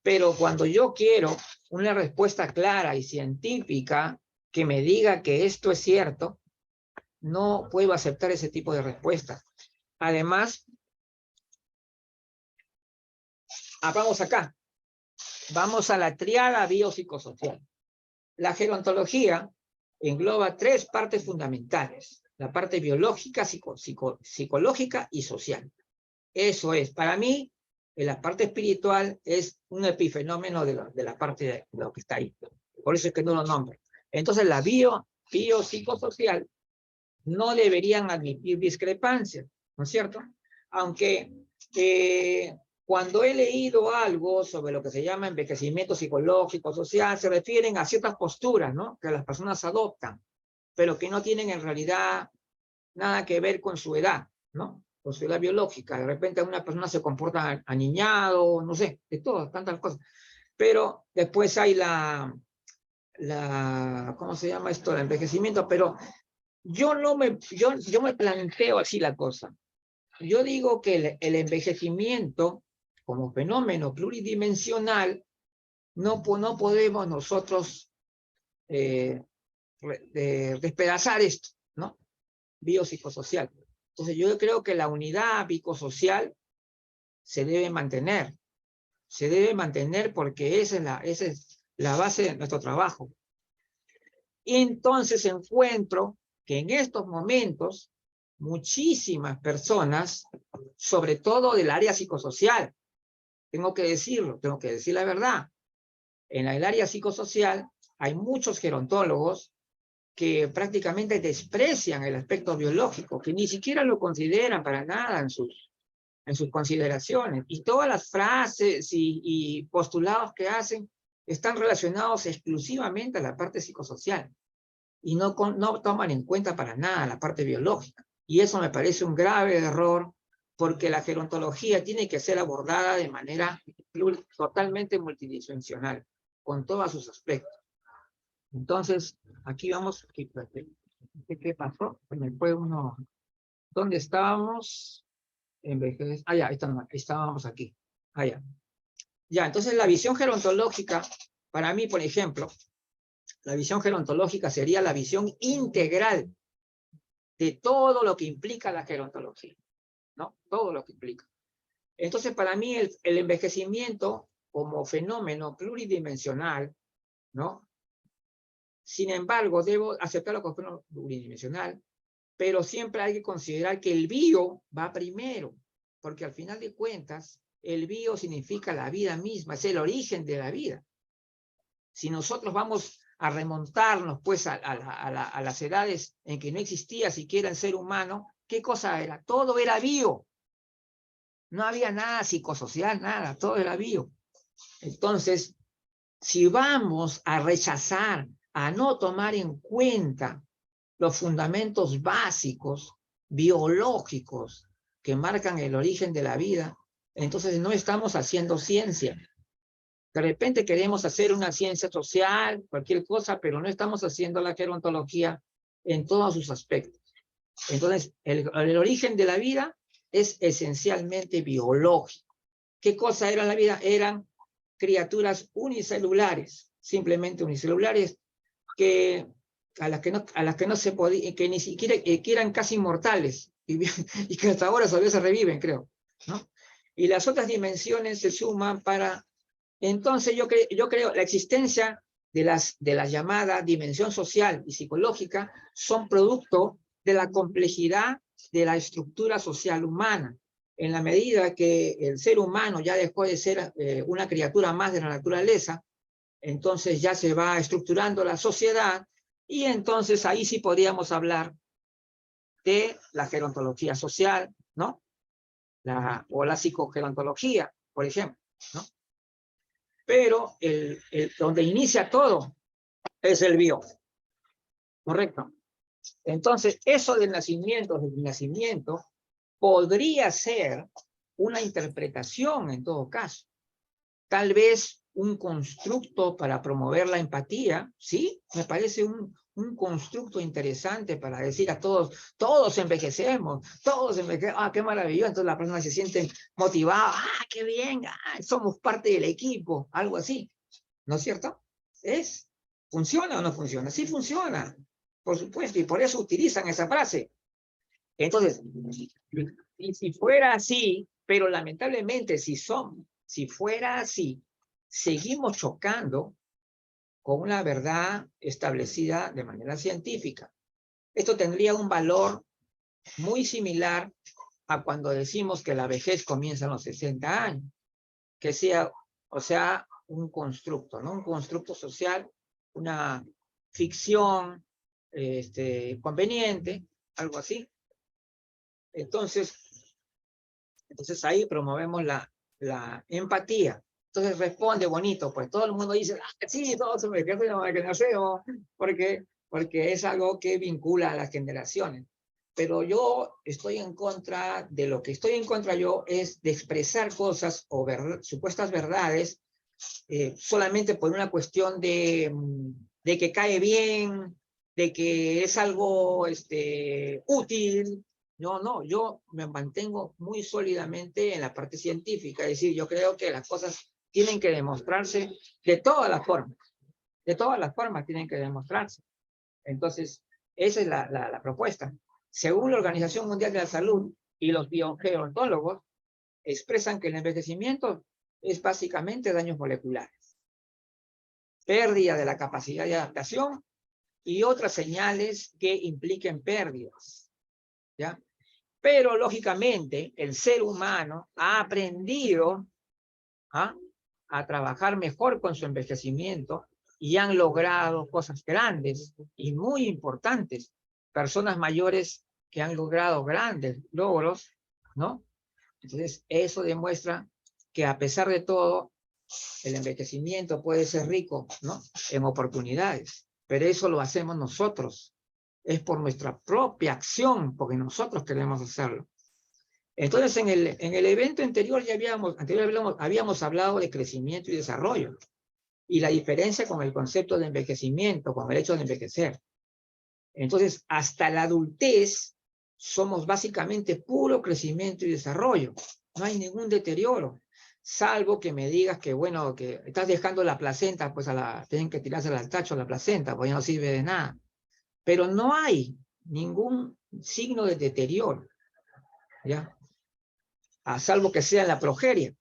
Pero cuando yo quiero una respuesta clara y científica que me diga que esto es cierto, no puedo aceptar ese tipo de respuesta. Además, vamos acá. Vamos a la triada biopsicosocial. La gerontología engloba 3 partes fundamentales. La parte biológica, psicológica y social. Eso es, para mí, la parte espiritual es un epifenómeno de la parte de lo que está ahí. Por eso es que no lo nombro. Entonces, la biopsicosocial no deberían admitir discrepancias, ¿no es cierto? Aunque cuando he leído algo sobre lo que se llama envejecimiento psicológico, social, se refieren a ciertas posturas, ¿no? Que las personas adoptan, pero que no tienen en realidad nada que ver con su edad, ¿no? Con su edad biológica. De repente una persona se comporta aniñado, no sé, de todas, tantas cosas. Pero después hay ¿cómo se llama esto? El envejecimiento, pero yo me planteo así la cosa. Yo digo que el envejecimiento, como fenómeno pluridimensional, no podemos nosotros despedazar esto, ¿no? Biopsicosocial. Entonces yo creo que la unidad psicosocial se debe mantener. Se debe mantener porque esa es la base de nuestro trabajo. Y entonces encuentro que en estos momentos muchísimas personas, sobre todo del área psicosocial, tengo que decirlo, tengo que decir la verdad, en el área psicosocial hay muchos gerontólogos que prácticamente desprecian el aspecto biológico, que ni siquiera lo consideran para nada en sus consideraciones. Y todas las frases y postulados que hacen están relacionados exclusivamente a la parte psicosocial y no toman en cuenta para nada la parte biológica. Y eso me parece un grave error, porque la gerontología tiene que ser abordada de manera totalmente multidimensional, con todos sus aspectos. Entonces, aquí vamos, ¿qué pasó? Me fue uno, ¿dónde estábamos? Ya, estábamos aquí. Ya. Ya, entonces la visión gerontológica, para mí, por ejemplo, la visión gerontológica sería la visión integral de todo lo que implica la gerontología, ¿no? Todo lo que implica. Entonces, para mí, el envejecimiento como fenómeno pluridimensional, ¿no? Sin embargo, debo aceptarlo como fenómeno pluridimensional, pero siempre hay que considerar que el bio va primero, porque al final de cuentas, el bio significa la vida misma, es el origen de la vida. Si nosotros vamos a remontarnos pues a las edades en que no existía siquiera el ser humano, ¿qué cosa era? Todo era bio. No había nada psicosocial, nada, todo era bio. Entonces, si vamos a rechazar, a no tomar en cuenta los fundamentos básicos, biológicos, que marcan el origen de la vida, entonces no estamos haciendo ciencia. De repente queremos hacer una ciencia social, cualquier cosa, pero no estamos haciendo la gerontología en todos sus aspectos. Entonces, el origen de la vida es esencialmente biológico. ¿Qué cosa era la vida? Eran criaturas unicelulares, simplemente unicelulares, a las que no se podía, que ni siquiera, que eran casi inmortales, y que hasta ahora todavía se reviven, creo, ¿no? Y las otras dimensiones se suman para... Entonces yo creo la existencia de la llamada dimensión social y psicológica son producto de la complejidad de la estructura social humana. En la medida que el ser humano ya dejó de ser una criatura más de la naturaleza, entonces ya se va estructurando la sociedad, y entonces ahí sí podríamos hablar de la gerontología social, ¿no? O la psicogerontología, por ejemplo, ¿no? Pero donde inicia todo es el bio, ¿correcto? Entonces, eso del nacimiento, podría ser una interpretación en todo caso. Tal vez un constructo para promover la empatía, ¿sí? Me parece un constructo interesante para decir a todos envejecemos, qué maravilloso. Entonces la persona se siente motivada, qué bien, somos parte del equipo, algo así, ¿no es cierto? ¿Funciona o no funciona? Sí funciona, por supuesto, y por eso utilizan esa frase. Entonces, y si fuera así, pero lamentablemente si fuera así, seguimos chocando con una verdad establecida de manera científica. Esto tendría un valor muy similar a cuando decimos que la vejez comienza a los 60 años, que sea, o sea, un constructo, ¿no? Un constructo social, una ficción conveniente, algo así. Entonces ahí promovemos la empatía. Entonces responde bonito, pues todo el mundo dice, sí, todos envejecemos desde que nacemos, porque es algo que vincula a las generaciones. Pero yo estoy en contra de lo que estoy en contra yo es de expresar cosas o supuestas verdades solamente por una cuestión de que cae bien, de que es algo útil. No, yo me mantengo muy sólidamente en la parte científica, es decir, yo creo que las cosas tienen que demostrarse de todas las formas tienen que demostrarse. Entonces, esa es la propuesta. Según la Organización Mundial de la Salud y los biogerontólogos, expresan que el envejecimiento es básicamente daños moleculares, pérdida de la capacidad de adaptación y otras señales que impliquen pérdidas, ¿ya? Pero, lógicamente, el ser humano ha aprendido a trabajar mejor con su envejecimiento y han logrado cosas grandes y muy importantes. Personas mayores que han logrado grandes logros, ¿no? Entonces, eso demuestra que a pesar de todo, el envejecimiento puede ser rico, ¿no? En oportunidades, pero eso lo hacemos nosotros. Es por nuestra propia acción, porque nosotros queremos hacerlo. Entonces, en el evento anterior ya habíamos hablado de crecimiento y desarrollo, y la diferencia con el concepto de envejecimiento, con el hecho de envejecer. Entonces, hasta la adultez, somos básicamente puro crecimiento y desarrollo. No hay ningún deterioro, salvo que me digas que, bueno, que estás dejando la placenta, pues tienen que tirársela al tacho la placenta, pues ya no sirve de nada. Pero no hay ningún signo de deterioro, ¿ya? A salvo que sea en la progeria.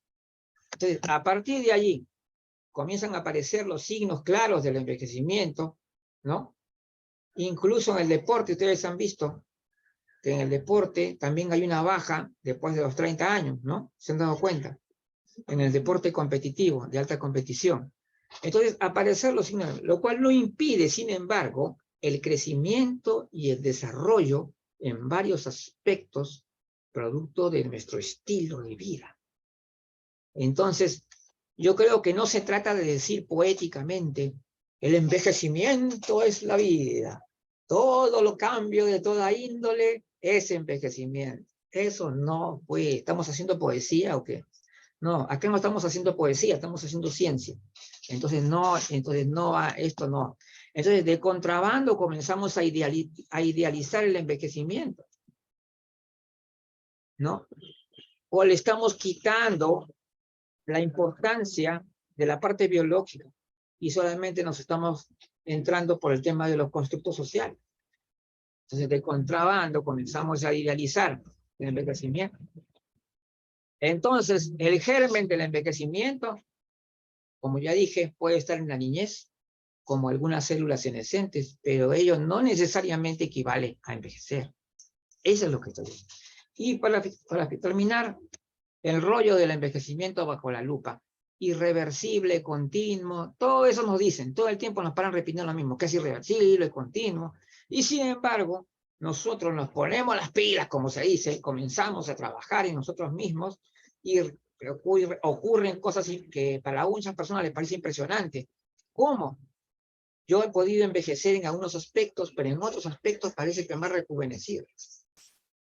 Entonces, a partir de allí, comienzan a aparecer los signos claros del envejecimiento, ¿no? Incluso en el deporte, ustedes han visto que en el deporte también hay una baja después de los 30 años, ¿no? ¿Se han dado cuenta? En el deporte competitivo, de alta competición. Entonces, aparecer los signos, lo cual no impide, sin embargo, el crecimiento y el desarrollo en varios aspectos, producto de nuestro estilo de vida. Entonces, yo creo que no se trata de decir poéticamente, el envejecimiento es la vida. Todo lo cambio de toda índole es envejecimiento. Eso no, pues, ¿estamos haciendo poesía o qué? No, acá no estamos haciendo poesía, estamos haciendo ciencia. Entonces no, esto no. Entonces, de contrabando comenzamos a idealizar el envejecimiento, ¿no? O le estamos quitando la importancia de la parte biológica y solamente nos estamos entrando por el tema de los constructos sociales. Entonces, de contrabando comenzamos a idealizar el envejecimiento. Entonces, el germen del envejecimiento, como ya dije, puede estar en la niñez, como algunas células senescentes, pero ello no necesariamente equivale a envejecer. Eso es lo que estoy diciendo. Y para terminar, el rollo del envejecimiento bajo la lupa, irreversible, continuo, todo eso nos dicen, todo el tiempo nos paran repitiendo lo mismo, que es irreversible, continuo, y sin embargo, nosotros nos ponemos las pilas, como se dice, comenzamos a trabajar en nosotros mismos, y ocurren cosas que para muchas personas les parece impresionante. ¿Cómo? Yo he podido envejecer en algunos aspectos, pero en otros aspectos parece que me he rejuvenecido.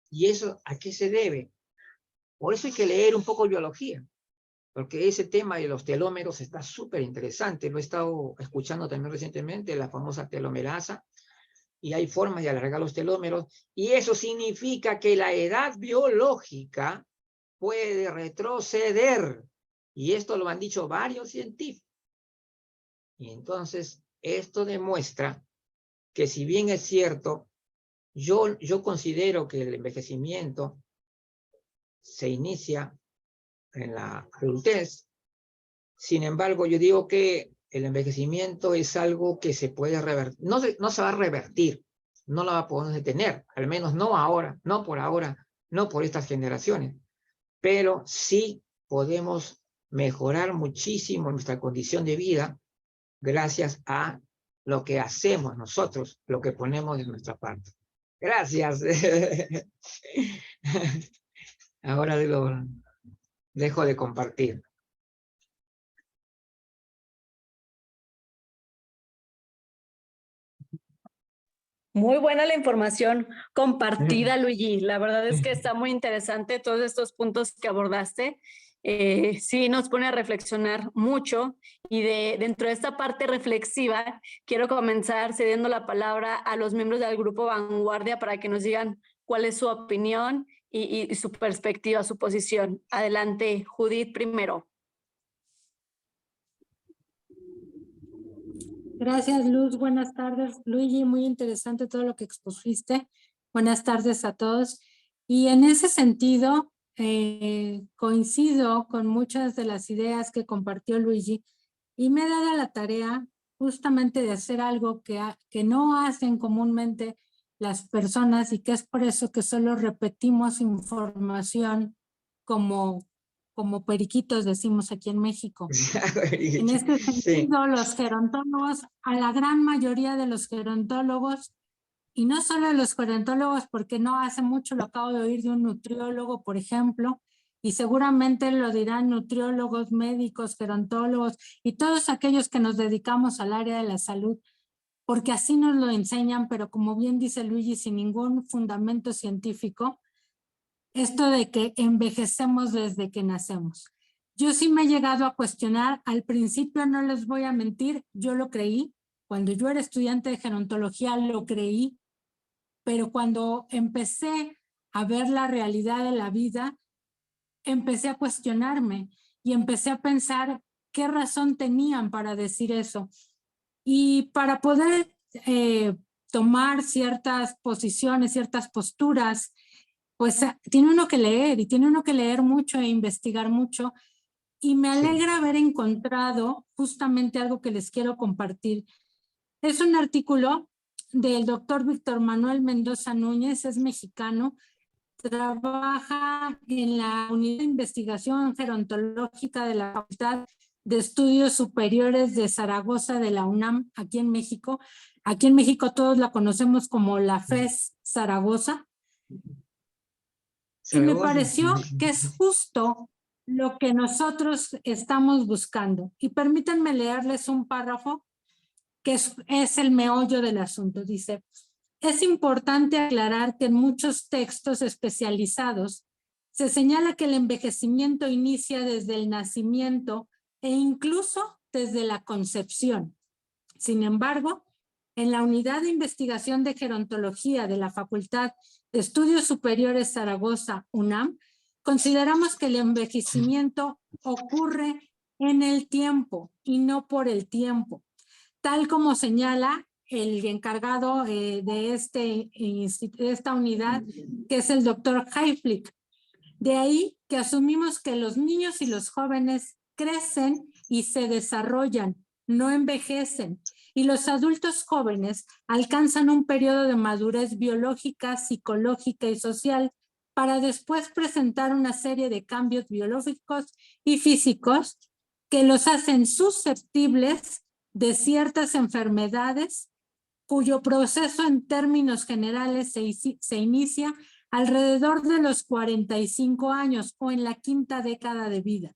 ¿Y eso a qué se debe? Por eso hay que leer un poco biología, porque ese tema de los telómeros está súper interesante. Lo he estado escuchando también recientemente, la famosa telomerasa, y hay formas de alargar los telómeros, y eso significa que la edad biológica puede retroceder, y esto lo han dicho varios científicos. Y entonces, esto demuestra que si bien es cierto, yo considero que el envejecimiento se inicia en la adultez. Sin embargo, yo digo que el envejecimiento es algo que se puede revertir. No se va a revertir, no lo va a poder detener, al menos no ahora, no por ahora, no por estas generaciones, pero sí podemos mejorar muchísimo nuestra condición de vida gracias a lo que hacemos nosotros, lo que ponemos de nuestra parte. Gracias. Ahora dejo de compartir. Muy buena la información compartida, Luigi. La verdad es que está muy interesante todos estos puntos que abordaste. Sí, nos pone a reflexionar mucho y dentro de esta parte reflexiva quiero comenzar cediendo la palabra a los miembros del Grupo Vanguardia para que nos digan cuál es su opinión y su perspectiva, su posición. Adelante, Judith, primero. Gracias, Luz. Buenas tardes. Luigi, muy interesante todo lo que expusiste. Buenas tardes a todos. Y en ese sentido, coincido con muchas de las ideas que compartió Luigi y me he dado la tarea justamente de hacer algo que no hacen comúnmente las personas y que es por eso que solo repetimos información como periquitos decimos aquí en México. En este sentido, los gerontólogos, a la gran mayoría de los gerontólogos, y no solo de los gerontólogos, porque no hace mucho lo acabo de oír de un nutriólogo, por ejemplo, y seguramente lo dirán nutriólogos, médicos, gerontólogos y todos aquellos que nos dedicamos al área de la salud, porque así nos lo enseñan, pero como bien dice Luigi, sin ningún fundamento científico, esto de que envejecemos desde que nacemos. Yo sí me he llegado a cuestionar, al principio no les voy a mentir, yo lo creí, cuando yo era estudiante de gerontología lo creí, pero cuando empecé a ver la realidad de la vida, empecé a cuestionarme y empecé a pensar qué razón tenían para decir eso. Y para poder tomar ciertas posiciones, ciertas posturas, pues tiene uno que leer y tiene uno que leer mucho e investigar mucho. Y me alegra haber encontrado justamente algo que les quiero compartir. Es un artículo del doctor Víctor Manuel Mendoza Núñez, es mexicano, trabaja en la Unidad de Investigación Gerontológica de la Facultad de Estudios Superiores de Zaragoza de la UNAM, aquí en México. Aquí en México todos la conocemos como la FES Zaragoza. Y me pareció que es justo lo que nosotros estamos buscando. Y permítanme leerles un párrafo que es el meollo del asunto. Dice, es importante aclarar que en muchos textos especializados se señala que el envejecimiento inicia desde el nacimiento e incluso desde la concepción. Sin embargo, en la Unidad de Investigación de Gerontología de la Facultad de Estudios Superiores Zaragoza, UNAM, consideramos que el envejecimiento ocurre en el tiempo y no por el tiempo, tal como señala el encargado de esta unidad, que es el doctor Hayflick. De ahí que asumimos que los niños y los jóvenes crecen y se desarrollan, no envejecen, y los adultos jóvenes alcanzan un periodo de madurez biológica, psicológica y social para después presentar una serie de cambios biológicos y físicos que los hacen susceptibles de ciertas enfermedades cuyo proceso en términos generales se inicia alrededor de los 45 años o en la quinta década de vida.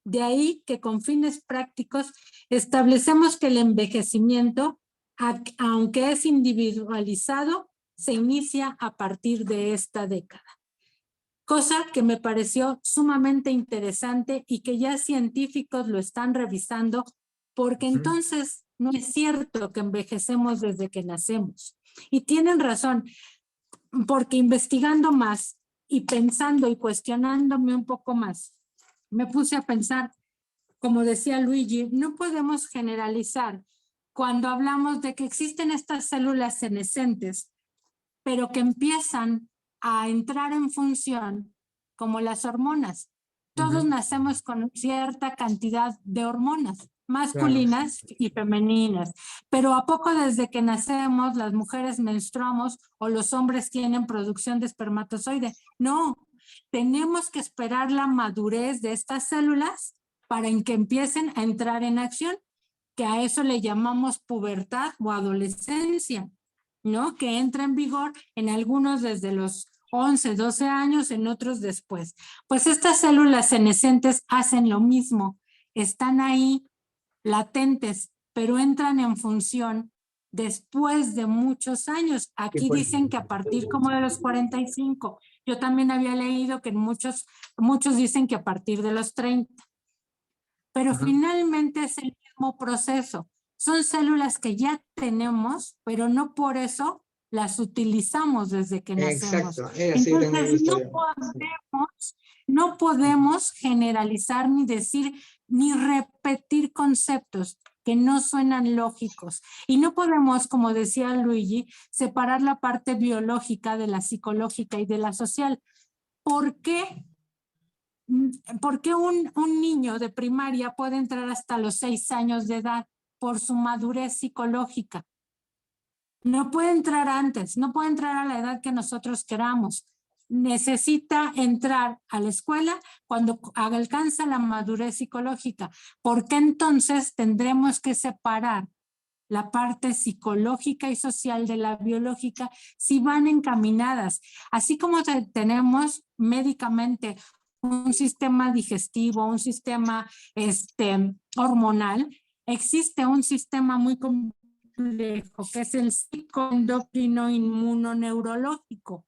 De ahí que con fines prácticos establecemos que el envejecimiento, aunque es individualizado, se inicia a partir de esta década. Cosa que me pareció sumamente interesante y que ya científicos lo están revisando, porque entonces no es cierto que envejecemos desde que nacemos. Y tienen razón, porque investigando más y pensando y cuestionándome un poco más, me puse a pensar, como decía Luigi, no podemos generalizar cuando hablamos de que existen estas células senescentes, pero que empiezan a entrar en función como las hormonas. Todos nacemos con cierta cantidad de hormonas, masculinas y femeninas, pero ¿a poco desde que nacemos las mujeres menstruamos o los hombres tienen producción de espermatozoide? No, tenemos que esperar la madurez de estas células para que empiecen a entrar en acción, que a eso le llamamos pubertad o adolescencia, ¿no? Que entra en vigor en algunos desde los 11, 12 años, en otros después. Pues estas células senescentes hacen lo mismo, están ahí latentes, pero entran en función después de muchos años. Aquí dicen que a partir como de los 45. Yo también había leído que muchos dicen que a partir de los 30. Pero finalmente es el mismo proceso. Son células que ya tenemos, pero no por eso las utilizamos desde que nacemos. Exacto. Entonces no podemos generalizar ni decir, ni repetir conceptos. que no suenan lógicos. Y no podemos, como decía Luigi, separar la parte biológica de la psicológica y de la social. ¿Por qué? ¿Por qué un niño de primaria puede entrar hasta los 6 años de edad? Por su madurez psicológica. No puede entrar antes, no puede entrar a la edad que nosotros queramos. Necesita entrar a la escuela cuando alcanza la madurez psicológica, porque entonces tendremos que separar la parte psicológica y social de la biológica si van encaminadas. Así como tenemos médicamente un sistema digestivo, un sistema hormonal, existe un sistema muy complejo que es el psicoendocrino inmunoneurológico.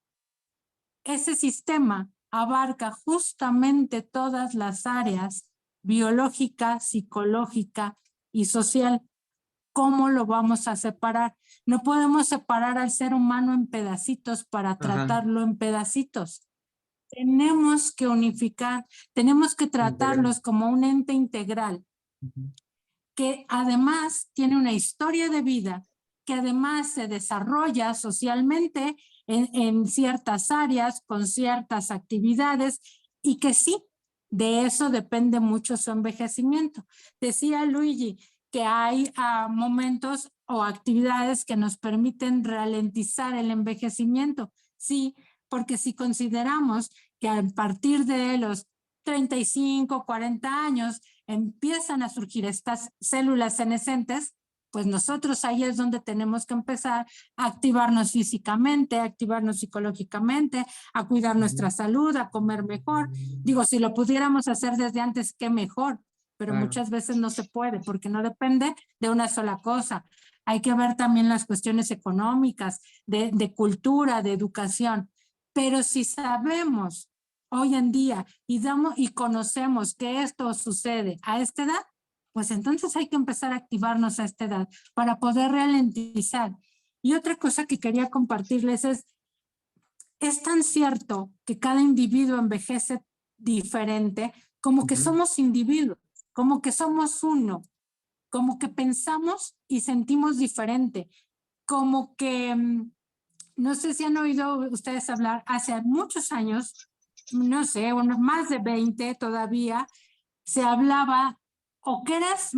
Ese sistema abarca justamente todas las áreas biológica, psicológica y social. ¿Cómo lo vamos a separar? No podemos separar al ser humano en pedacitos para tratarlo en pedacitos. Tenemos que unificar, tenemos que tratarlos como un ente integral, que además tiene una historia de vida, que además se desarrolla socialmente en ciertas áreas, con ciertas actividades, y que sí, de eso depende mucho su envejecimiento. Decía Luigi que hay momentos o actividades que nos permiten ralentizar el envejecimiento. Sí, porque si consideramos que a partir de los 35, 40 años empiezan a surgir estas células senescentes, pues nosotros ahí es donde tenemos que empezar a activarnos físicamente, a activarnos psicológicamente, a cuidar nuestra salud, a comer mejor. Digo, si lo pudiéramos hacer desde antes, qué mejor, pero muchas veces no se puede porque no depende de una sola cosa. Hay que ver también las cuestiones económicas, de cultura, de educación. Pero si sabemos hoy en día y conocemos que esto sucede a esta edad, pues entonces hay que empezar a activarnos a esta edad para poder ralentizar. Y otra cosa que quería compartirles es tan cierto que cada individuo envejece diferente, como que somos individuos, como que somos uno, como que pensamos y sentimos diferente, como que, no sé si han oído ustedes hablar, hace muchos años, no sé, más de 20 todavía, se hablaba o que eras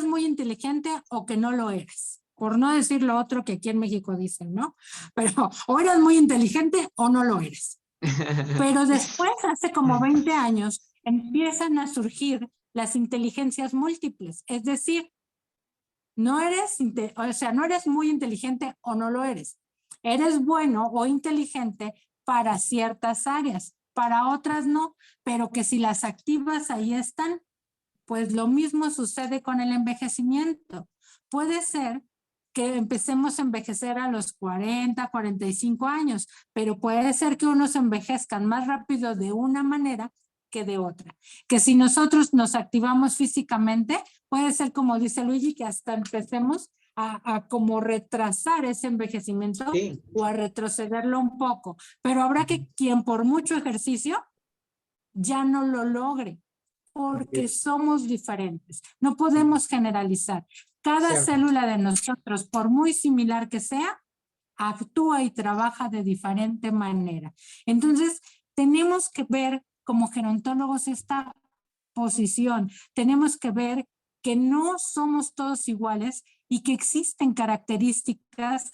muy inteligente o que no lo eres. Por no decir lo otro que aquí en México dicen, ¿no? Pero o eras muy inteligente o no lo eres. Pero después, hace como 20 años, empiezan a surgir las inteligencias múltiples. Es decir, no eres muy inteligente o no lo eres. Eres bueno o inteligente para ciertas áreas, para otras no, pero que si las activas ahí están. Pues lo mismo sucede con el envejecimiento. Puede ser que empecemos a envejecer a los 40, 45 años, pero puede ser que unos envejezcan más rápido de una manera que de otra. Que si nosotros nos activamos físicamente, puede ser como dice Luigi, que hasta empecemos a como retrasar ese envejecimiento o a retrocederlo un poco. Pero habrá que quien por mucho ejercicio ya no lo logre, porque somos diferentes. No podemos generalizar. Cada célula de nosotros, por muy similar que sea, actúa y trabaja de diferente manera. Entonces, tenemos que ver como gerontólogos esta posición. Tenemos que ver que no somos todos iguales y que existen características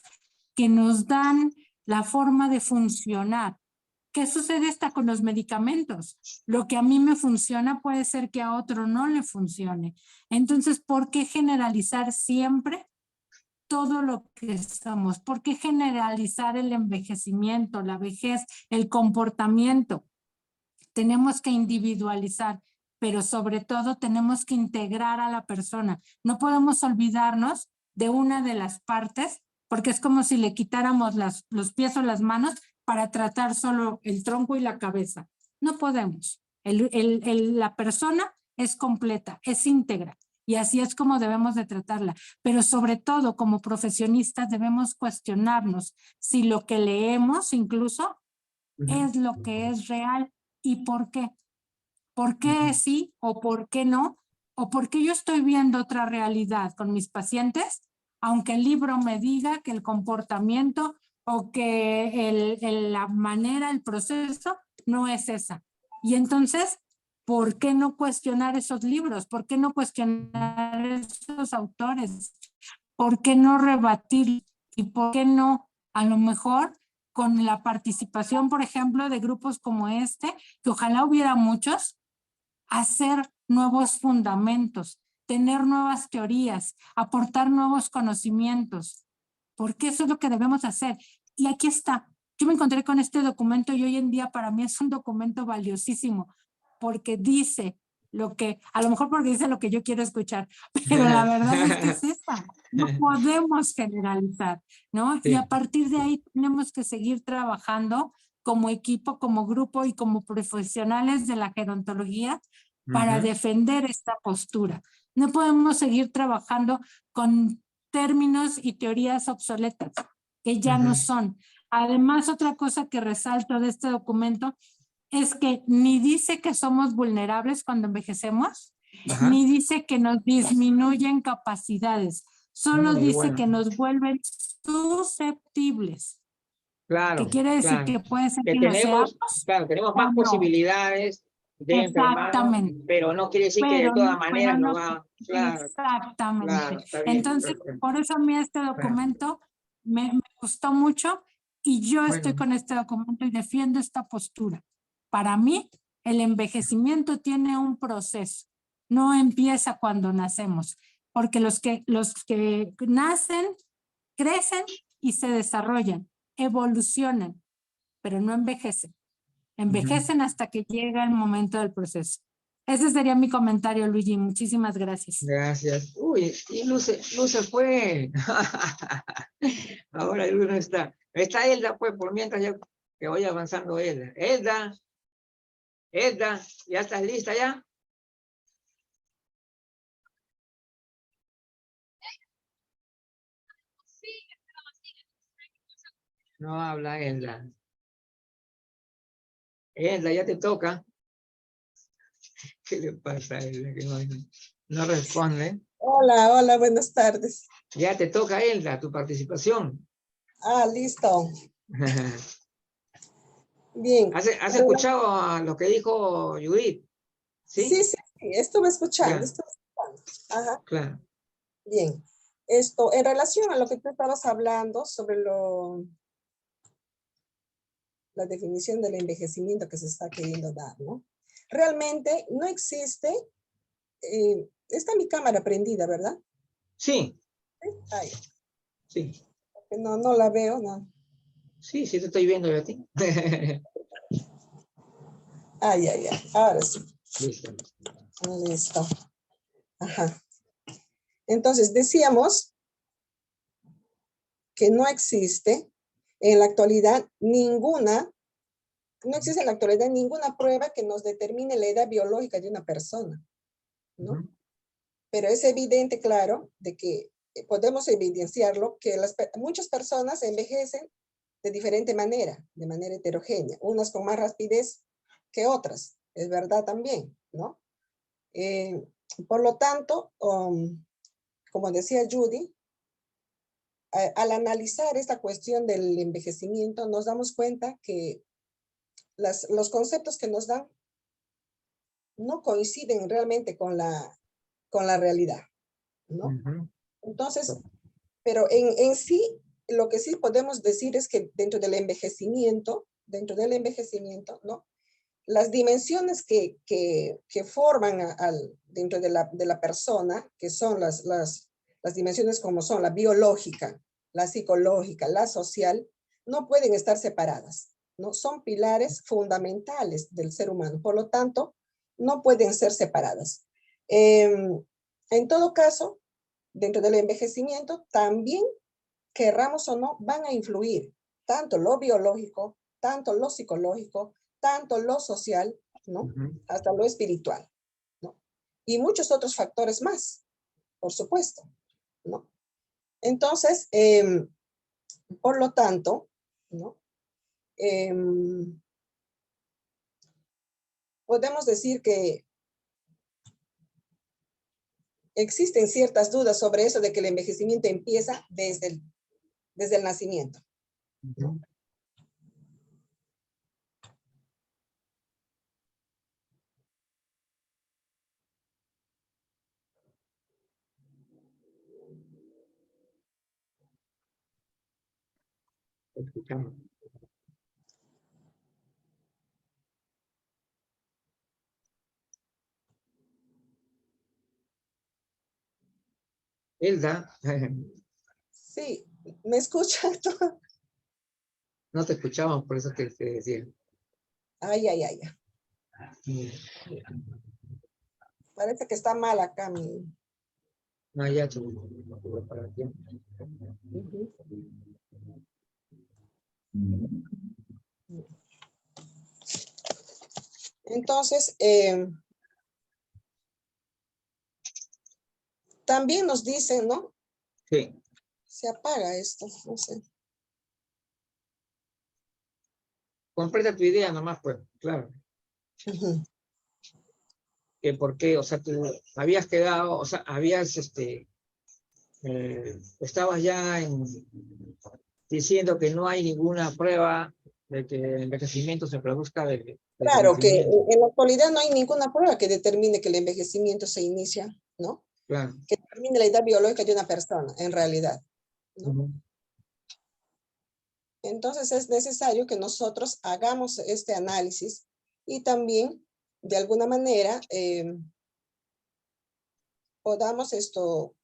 que nos dan la forma de funcionar. ¿Qué sucede hasta con los medicamentos? Lo que a mí me funciona puede ser que a otro no le funcione. Entonces, ¿por qué generalizar siempre todo lo que somos? ¿Por qué generalizar el envejecimiento, la vejez, el comportamiento? Tenemos que individualizar, pero sobre todo tenemos que integrar a la persona. No podemos olvidarnos de una de las partes, porque es como si le quitáramos los pies o las manos para tratar solo el tronco y la cabeza. No podemos. La persona es completa, es íntegra, y así es como debemos de tratarla. Pero sobre todo, como profesionistas, debemos cuestionarnos si lo que leemos incluso es lo que es real y por qué. ¿Por qué sí o por qué no? o porque yo estoy viendo otra realidad con mis pacientes, aunque el libro me diga que el comportamiento o que la manera, el proceso no es esa. Y entonces, ¿por qué no cuestionar esos libros? ¿Por qué no cuestionar esos autores? ¿Por qué no rebatir? ¿Y por qué no, a lo mejor, con la participación, por ejemplo, de grupos como este, que ojalá hubiera muchos, hacer nuevos fundamentos, tener nuevas teorías, aportar nuevos conocimientos? Porque eso es lo que debemos hacer. Y aquí está. Yo me encontré con este documento y hoy en día para mí es un documento valiosísimo porque dice lo que, a lo mejor porque dice lo que yo quiero escuchar, pero la verdad es que es esta. No podemos generalizar, ¿no? Y a Sí. partir de ahí tenemos que seguir trabajando como equipo, como grupo y como profesionales de la gerontología para Ujú. defender esta postura. No podemos seguir trabajando con términos y teorías obsoletas, que ya no son. Además, otra cosa que resalto de este documento es que ni dice que somos vulnerables cuando envejecemos, Ajá. ni dice que nos disminuyen capacidades, solo Muy dice bueno. que nos vuelven susceptibles, que Claro, quiere decir claro. que puede ser Que que lo seamos tenemos o más no. posibilidades de enfermarnos, Exactamente. pero no quiere decir que de Pero todas pero maneras no, nos va. Claro, claro, exactamente. está bien. Entonces, Perfecto. por eso a mí este Claro. documento me gustó mucho y yo estoy Bueno, con este documento y defiendo esta postura. Para mí, el envejecimiento tiene un proceso, no empieza cuando nacemos, porque los que nacen, crecen y se desarrollan, evolucionan, pero no envejecen. ujú. Envejecen hasta que llega el momento del proceso. Ese sería mi comentario, Luigi. Muchísimas gracias. Gracias. Uy, y Luce fue. Ahora Luz no está. Está Elda, pues, por mientras ya que voy avanzando Elda. Elda, ¿ya estás lista ya? No habla Elda. Elda, ya te toca. ¿Qué le pasa a Elda? Que no responde. Hola, hola, buenas tardes. Ya te toca Elda, tu participación. Ah, listo. Bien. ¿Has escuchado a lo que dijo Judith? Sí, ¿Sí? sí, sí, estuve escuchando, Ya, estuve escuchando. Ajá, claro. bien. Esto, en relación a lo que tú estabas hablando sobre la definición del envejecimiento que se está queriendo dar, ¿no? Realmente no existe, está mi cámara prendida, ¿verdad? Sí, Ay, sí. no, no la veo, no. Sí, sí te estoy viendo yo a ti. Ay, ay, ay, ahora sí. Listo. Listo. Ajá. Entonces, decíamos que no existe en la actualidad no existe en la actualidad ninguna prueba que nos determine la edad biológica de una persona, ¿no? Ujú. Pero es evidente, claro, de que podemos evidenciarlo, que muchas personas envejecen de diferente manera, de manera heterogénea, unas con más rapidez que otras, es verdad también, ¿no? Por lo tanto, como decía Judy, al analizar esta cuestión del envejecimiento, nos damos cuenta que los conceptos que nos dan no coinciden realmente con la realidad, ¿no? Ujú. Entonces, pero en sí, lo que sí podemos decir es que dentro del envejecimiento, ¿no? Las dimensiones que forman dentro de la persona, que son las dimensiones como son la biológica, la psicológica, la social, no pueden estar separadas, ¿no? Son pilares fundamentales del ser humano, por lo tanto, no pueden ser separadas. En todo caso, dentro del envejecimiento, también, querramos o no, van a influir tanto lo biológico, tanto lo psicológico, tanto lo social, ¿no? Ujú. Hasta lo espiritual, ¿no? Y muchos otros factores más, por supuesto, ¿no? Entonces, por lo tanto, ¿no? Podemos decir que existen ciertas dudas sobre eso de que el envejecimiento empieza desde el nacimiento. Ujú. Escuchamos. Hilda, Sí, ¿me escuchan? no te escuchamos, por eso te decía. Ay, ay, ay. Parece que está mal acá mi... No, ya, para ti. Ujú. Entonces, también nos dicen, ¿no? Sí, Se apaga esto, no sé. completa tu idea nomás, pues, claro. Ujú. Que por qué, o sea, tú habías quedado, o sea, habías, estabas ya diciendo que no hay ninguna prueba de que el envejecimiento se produzca desde el Claro que nacimiento. en la actualidad no hay ninguna prueba que determine que el envejecimiento se inicia, ¿no? Claro. Que determine la edad biológica de una persona, en realidad, ¿no? Ujú. Entonces es necesario que nosotros hagamos este análisis y también, de alguna manera, podamos esto...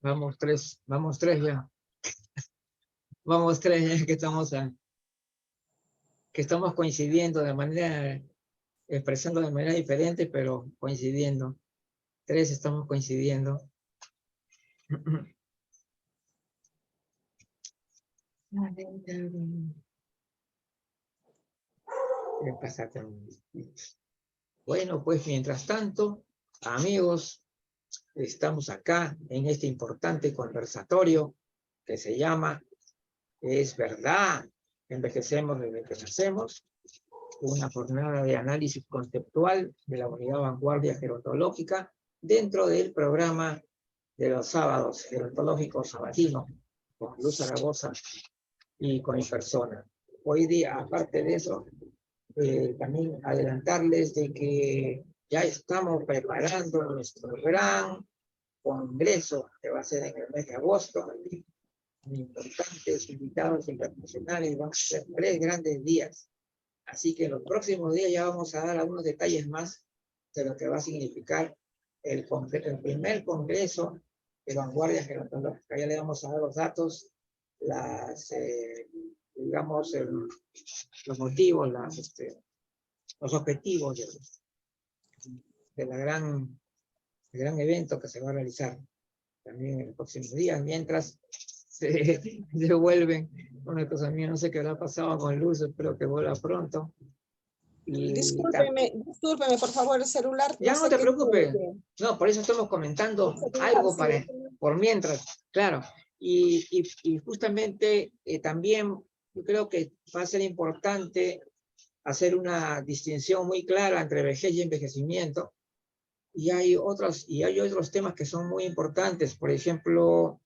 Vamos tres ya. Vamos tres ya que estamos coincidiendo de manera, expresando de manera diferente, pero coincidiendo. Tres estamos coincidiendo. Bueno, pues mientras tanto, amigos, estamos acá en este importante conversatorio que se llama ¿Es verdad? Envejecemos desde que nacemos. Una jornada de análisis conceptual de la unidad Vanguardia Gerontológica dentro del programa de los sábados gerontológicos sabatinos con Luz Zaragoza y con mi persona. Hoy día, aparte de eso, también adelantarles de que ya estamos preparando nuestro gran congreso que va a ser en el mes de agosto, con importantes invitados internacionales, van a ser 3 grandes días. Así que en los próximos días ya vamos a dar algunos detalles más de lo que va a significar el primer congreso de Vanguardia Gerontológica. Ya le vamos a dar los datos, digamos, los motivos, los objetivos de la el gran evento que se va a realizar también en los próximos días, mientras se devuelven. Una cosa mía, no sé qué habrá pasado con Luz, espero que vuelva pronto. Discúlpeme, por favor, el celular, Ya no no sé te qué tiene preocupes, no, por eso estamos comentando el celular, algo sí. por mientras, claro. Y justamente también yo creo que va a ser importante hacer una distinción muy clara entre vejez y envejecimiento. Y hay otros temas que son muy importantes. Por ejemplo,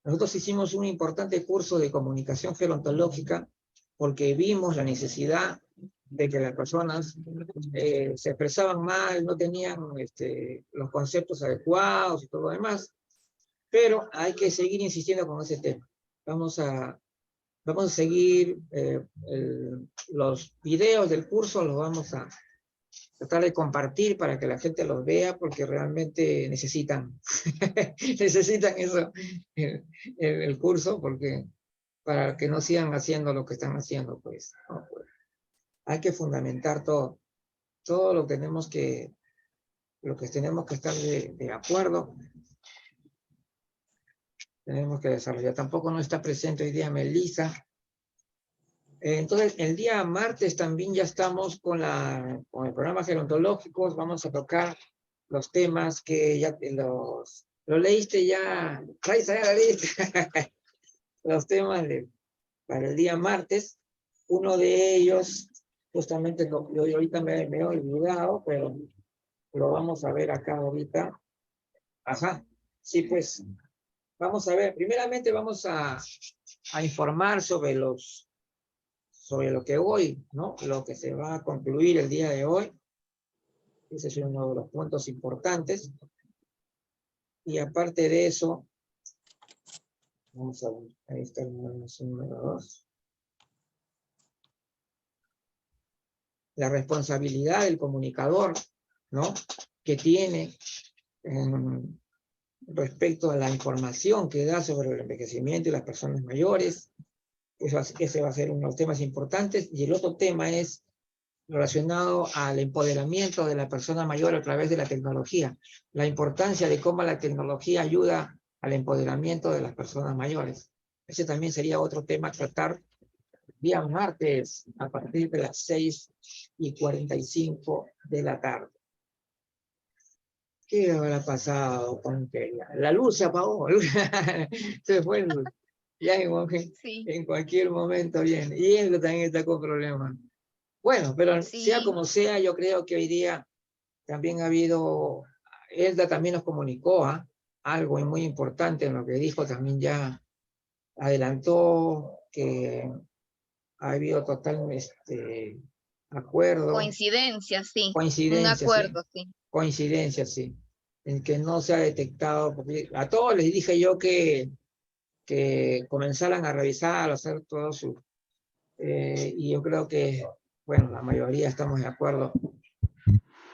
nosotros hicimos un importante curso de comunicación gerontológica porque vimos la necesidad de que las personas se expresaban mal, no tenían los conceptos adecuados y todo lo demás, pero hay que seguir insistiendo con ese tema. Vamos a seguir los videos del curso, los vamos a tratar de compartir para que la gente los vea, porque realmente necesitan, necesitan eso, el curso, porque para que no sigan haciendo lo que están haciendo, pues, no, pues hay que fundamentar todo lo que tenemos que estar de acuerdo, tenemos que desarrollar. Tampoco no está presente hoy día Melissa. Entonces, el día martes también ya estamos con el programa gerontológico, vamos a tocar los temas que ya Lo leíste ya, Raiza, ya la leíste. Los temas para el día martes. Uno de ellos, justamente, yo ahorita me he olvidado, pero lo vamos a ver acá ahorita. Ajá, sí, pues, vamos a ver. Primeramente vamos a informar sobre lo que hoy, ¿no? Lo que se va a concluir el día de hoy. Ese es uno de los puntos importantes. Y aparte de eso, vamos a ver, ahí está el número 2. La responsabilidad del comunicador, ¿no? Que tiene respecto a la información que da sobre el envejecimiento y las personas mayores. Ese va a ser uno de los temas importantes. Y el otro tema es relacionado al empoderamiento de la persona mayor a través de la tecnología. La importancia de cómo la tecnología ayuda al empoderamiento de las personas mayores. Ese también sería otro tema a tratar día martes a partir de las 6:45 de la tarde. ¿Qué habrá pasado con Keila? La luz se apagó. Se fue la luz. Ya en cualquier momento viene. Y él también está con problemas. Bueno, pero sea como sea, yo creo que hoy día también ha habido, Elda también nos comunicó algo muy importante en lo que dijo, también ya adelantó que ha habido total acuerdo. Coincidencia, sí. Coincidencia, un acuerdo, sí. Coincidencia, sí. En que no se ha detectado, porque a todos les dije yo que comenzaran a revisar, a hacer todo su... y yo creo que, bueno, la mayoría estamos de acuerdo.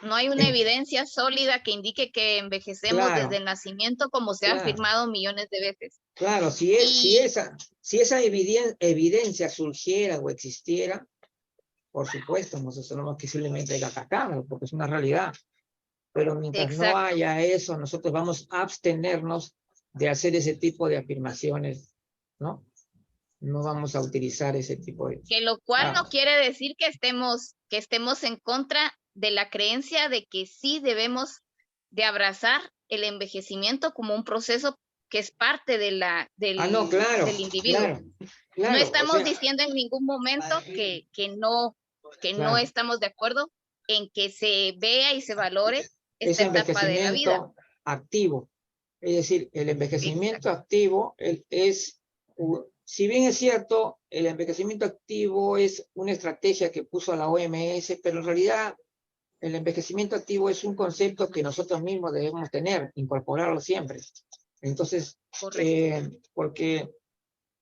No hay una evidencia sólida que indique que envejecemos desde el nacimiento, como se ha afirmado millones de veces. Claro, si esa evidencia surgiera o existiera, por supuesto, nosotros tenemos que simplemente atacarlo, porque es una realidad. Pero mientras no haya eso, nosotros vamos a abstenernos de hacer ese tipo de afirmaciones, ¿no? No vamos a utilizar ese tipo de... Que lo cual no quiere decir que estemos en contra de la creencia de que sí debemos de abrazar el envejecimiento como un proceso que es parte del individuo. Claro, no estamos diciendo en ningún momento que no estamos de acuerdo en que se vea y se valore esta etapa de la vida. Activo. Es decir, el envejecimiento activo si bien es cierto, el envejecimiento activo es una estrategia que puso la OMS, pero en realidad el envejecimiento activo es un concepto que nosotros mismos debemos tener, incorporarlo siempre. Entonces, porque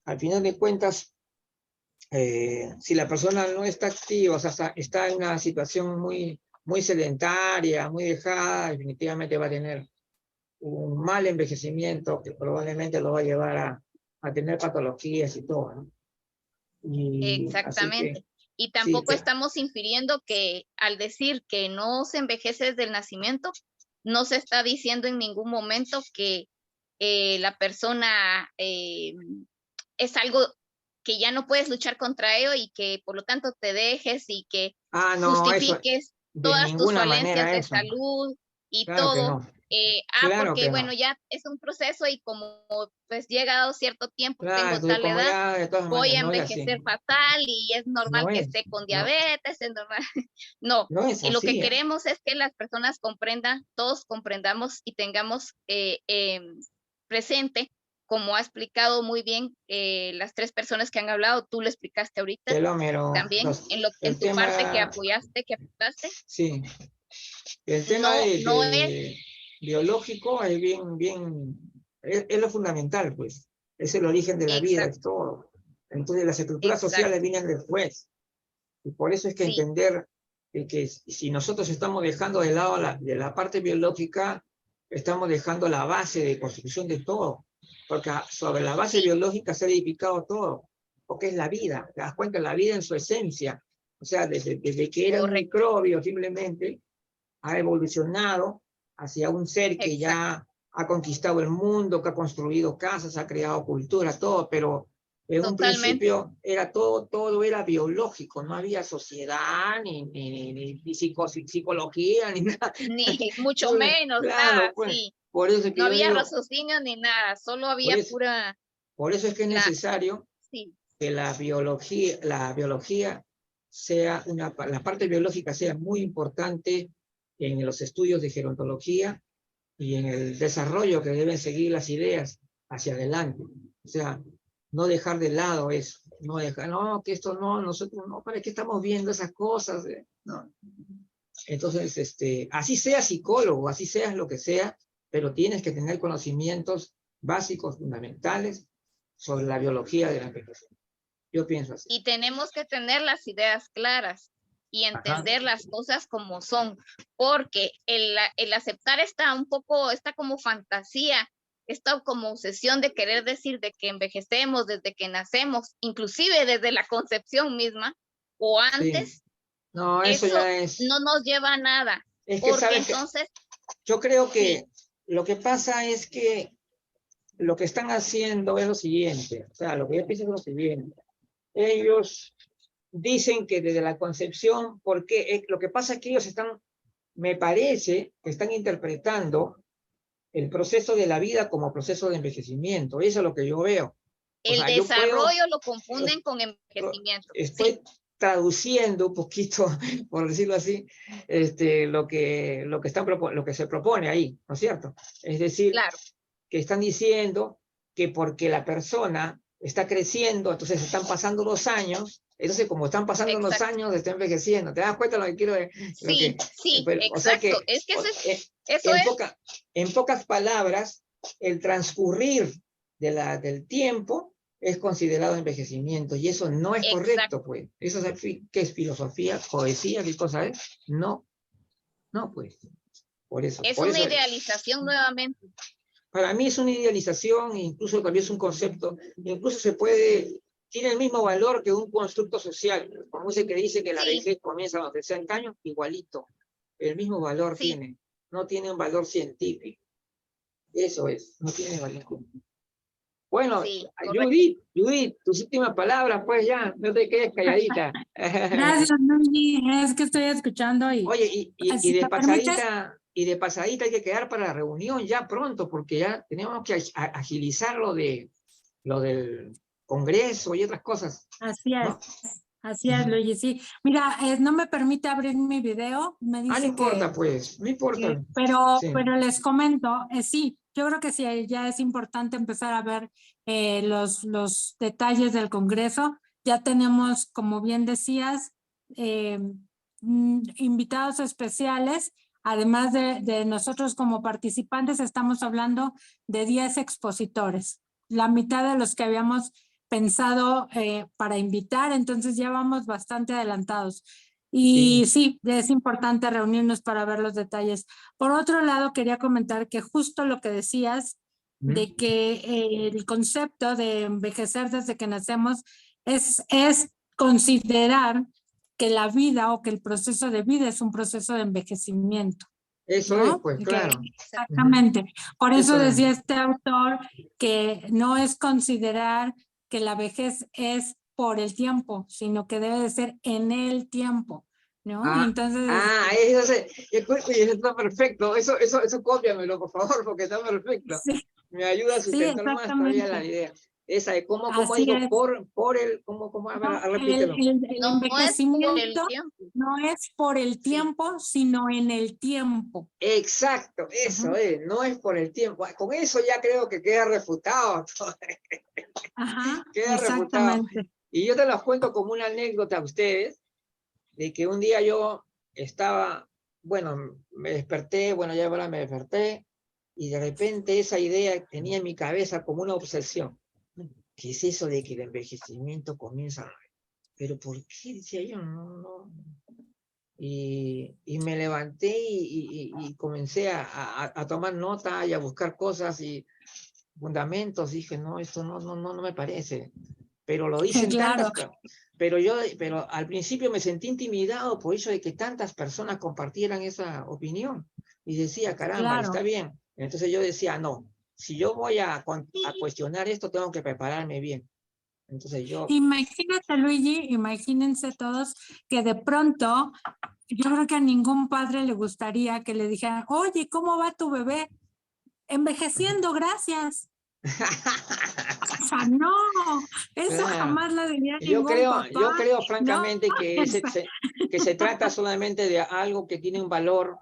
al final de cuentas, si la persona no está activa, o sea, está en una situación muy, muy sedentaria, muy dejada, definitivamente va a tener un mal envejecimiento que probablemente lo va a llevar a tener patologías y todo, ¿no? Exactamente. Y tampoco estamos infiriendo que al decir que no se envejece desde el nacimiento, no se está diciendo en ningún momento que la persona es algo que ya no puedes luchar contra ello y que por lo tanto te dejes y que justifiques todas tus falencias de salud y todo. Porque bueno, ya es un proceso y como pues llegado cierto tiempo, tengo tal edad, voy a envejecer fatal y es normal que esté con diabetes, es normal. No, y lo que queremos es que las personas comprendan, todos comprendamos y tengamos presente, como ha explicado muy bien las tres personas que han hablado, tú lo explicaste ahorita, también en tu parte que apoyaste, que apuntaste. Sí, el tema biológico es es lo fundamental, pues, es el origen de la vida, es todo. Entonces las estructuras sociales vienen después, y por eso es que entender que si nosotros estamos dejando de lado la parte biológica, estamos dejando la base de construcción de todo, porque sobre la base biológica se ha edificado todo, porque es la vida, te das cuenta, la vida en su esencia, o sea, desde que era un microbio simplemente, ha evolucionado hacia un ser que ya ha conquistado el mundo, que ha construido casas, ha creado cultura, todo, pero En un Totalmente. principio era todo era biológico, no había sociedad, ni psicología, ni nada. Ni mucho Todo menos, claro, nada, pues, sí. por eso es que No yo había digo, raciocinio ni nada, solo por había eso, pura, por eso es que es la, necesario sí, que la biología sea la parte biológica sea muy importante en los estudios de gerontología y en el desarrollo que deben seguir las ideas hacia adelante. O sea, no dejar de lado eso, no dejar, no, que esto no, nosotros no, ¿para qué estamos viendo esas cosas? No. Entonces, así seas psicólogo, así seas lo que sea, pero tienes que tener conocimientos básicos, fundamentales, sobre la biología de la envejecimiento. Yo pienso así. y tenemos que tener las ideas claras y Ajá. entender las cosas como son, porque el aceptar está como fantasía, esta como obsesión de querer decir de que envejecemos desde que nacemos, inclusive desde la concepción misma o Sí. antes, No, eso eso ya es. no nos lleva a nada, Es que porque sabes que entonces, yo creo que sí, lo que pasa es que lo que están haciendo es lo siguiente. O sea, lo que yo pienso es lo siguiente. Ellos dicen que desde la concepción, porque lo que pasa es que ellos están, me parece, que están interpretando el proceso de la vida como proceso de envejecimiento. Eso es lo que yo veo. O el sea, yo puedo, desarrollo lo confunden con envejecimiento. estoy Sí, traduciendo un poquito, por decirlo así, lo que se propone ahí, ¿no es cierto? Es decir, claro, que están diciendo que porque la persona está creciendo, entonces están pasando los años, entonces como están pasando los exacto. años, está envejeciendo. ¿Te das cuenta lo que quiero decir? Sí, sí, O sea exacto. que, Es que eso en, es, en pocas palabras, el transcurrir del tiempo es considerado envejecimiento y eso no es exacto. correcto, pues. Eso es, ¿qué es filosofía, poesía, qué cosa es? No, no, pues. Por eso, Es por una eso. idealización nuevamente. Para mí es una idealización, incluso también es un concepto, incluso tiene el mismo valor que un constructo social. Como ese que dice que la Sí, vejez comienza a los 60 años, igualito. El mismo valor sí, tiene, no tiene un valor científico. Eso es, no tiene valor. Bueno, sí, correcto. Judith, tus últimas palabras, pues ya, no te quedes calladita. Gracias, Luigi. Es que estoy escuchando y Oye, si me permites, y de pasadita hay que quedar para la reunión ya pronto, porque ya tenemos que agilizar lo del Congreso y otras cosas, así es. ¿no? Así es, Luigi, sí. Mira, no me permite abrir mi video, me No dice importa, pues, no importa. pero Sí. les comento, sí, yo creo que sí, ya es importante empezar a ver los detalles del Congreso. Ya tenemos, como bien decías, invitados especiales. Además de nosotros como participantes, estamos hablando de 10 expositores, la mitad de los que habíamos pensado para invitar, entonces ya vamos bastante adelantados. Y sí, es importante reunirnos para ver los detalles. Por otro lado, quería comentar que justo lo que decías de que el concepto de envejecer desde que nacemos es considerar que la vida o que el proceso de vida es un proceso de envejecimiento. Eso ¿no? es, pues, claro. Exactamente. Por eso Eso decía este autor que no es considerar que la vejez es por el tiempo, sino que debe de ser en el tiempo, ¿no? Y entonces... eso está perfecto. Eso cópiamelo, por favor, porque está perfecto. Sí, Me ayuda a sí, sustentar más todavía la exactamente. idea. Esa de cómo Así digo, es. por el, a ver, No, repítelo. el No es por el envejecimiento tiempo. no es por el tiempo, sino en el tiempo. Exacto, eso Ajá. es, no es por el tiempo. Con eso ya creo que queda refutado. Ajá, Queda refutado. exactamente. Y yo te los cuento como una anécdota a ustedes, de que un día yo estaba, bueno, me desperté, bueno, ya ahora me desperté, y de repente esa idea tenía en mi cabeza como una obsesión. ¿Qué es eso de que el envejecimiento comienza? ¿Pero por qué? Decía yo, no. Y me levanté y comencé a tomar nota y a buscar cosas y fundamentos. Dije, no, esto no me parece. Pero lo dicen Claro. pero al principio me sentí intimidado por eso de que tantas personas compartieran esa opinión. Y decía, caramba, Claro. está bien. Entonces yo decía, no, si yo voy a cuestionar esto, tengo que prepararme bien. Entonces yo... Imagínate, Luigi, imagínense todos que de pronto, yo creo que a ningún padre le gustaría que le dijeran, oye, ¿cómo va tu bebé? Envejeciendo, gracias. O sea, no, eso Claro. jamás lo diría Yo ningún papá. creo francamente No, que, que se trata solamente de algo que tiene un valor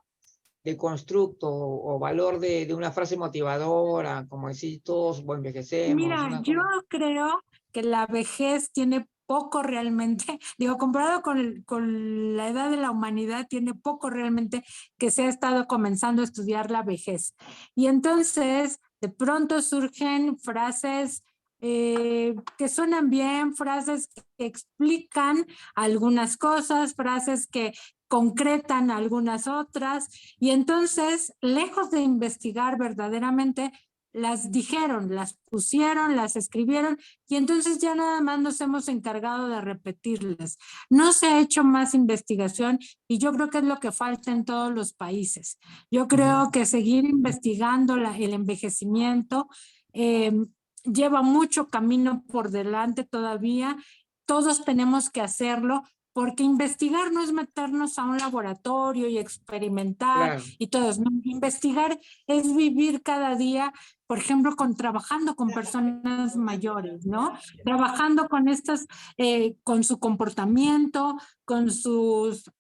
de constructo o valor de una frase motivadora, como decir todos envejecemos. mira, Una yo cosa. creo que la vejez tiene poco realmente, digo, comparado con la edad de la humanidad, tiene poco realmente que se ha estado comenzando a estudiar la vejez. Y entonces, de pronto surgen frases que suenan bien, frases que explican algunas cosas, frases que concretan algunas otras, y entonces, lejos de investigar verdaderamente, las dijeron, las pusieron, las escribieron y entonces ya nada más nos hemos encargado de repetirlas. No se ha hecho más investigación y yo creo que es lo que falta en todos los países. Yo creo que seguir investigando el envejecimiento lleva mucho camino por delante todavía. Todos tenemos que hacerlo porque investigar no es meternos a un laboratorio y experimentar Claro. y todo eso. Investigar es vivir cada día, por ejemplo, trabajando con personas mayores, ¿no? Trabajando con estas, con su comportamiento, con sus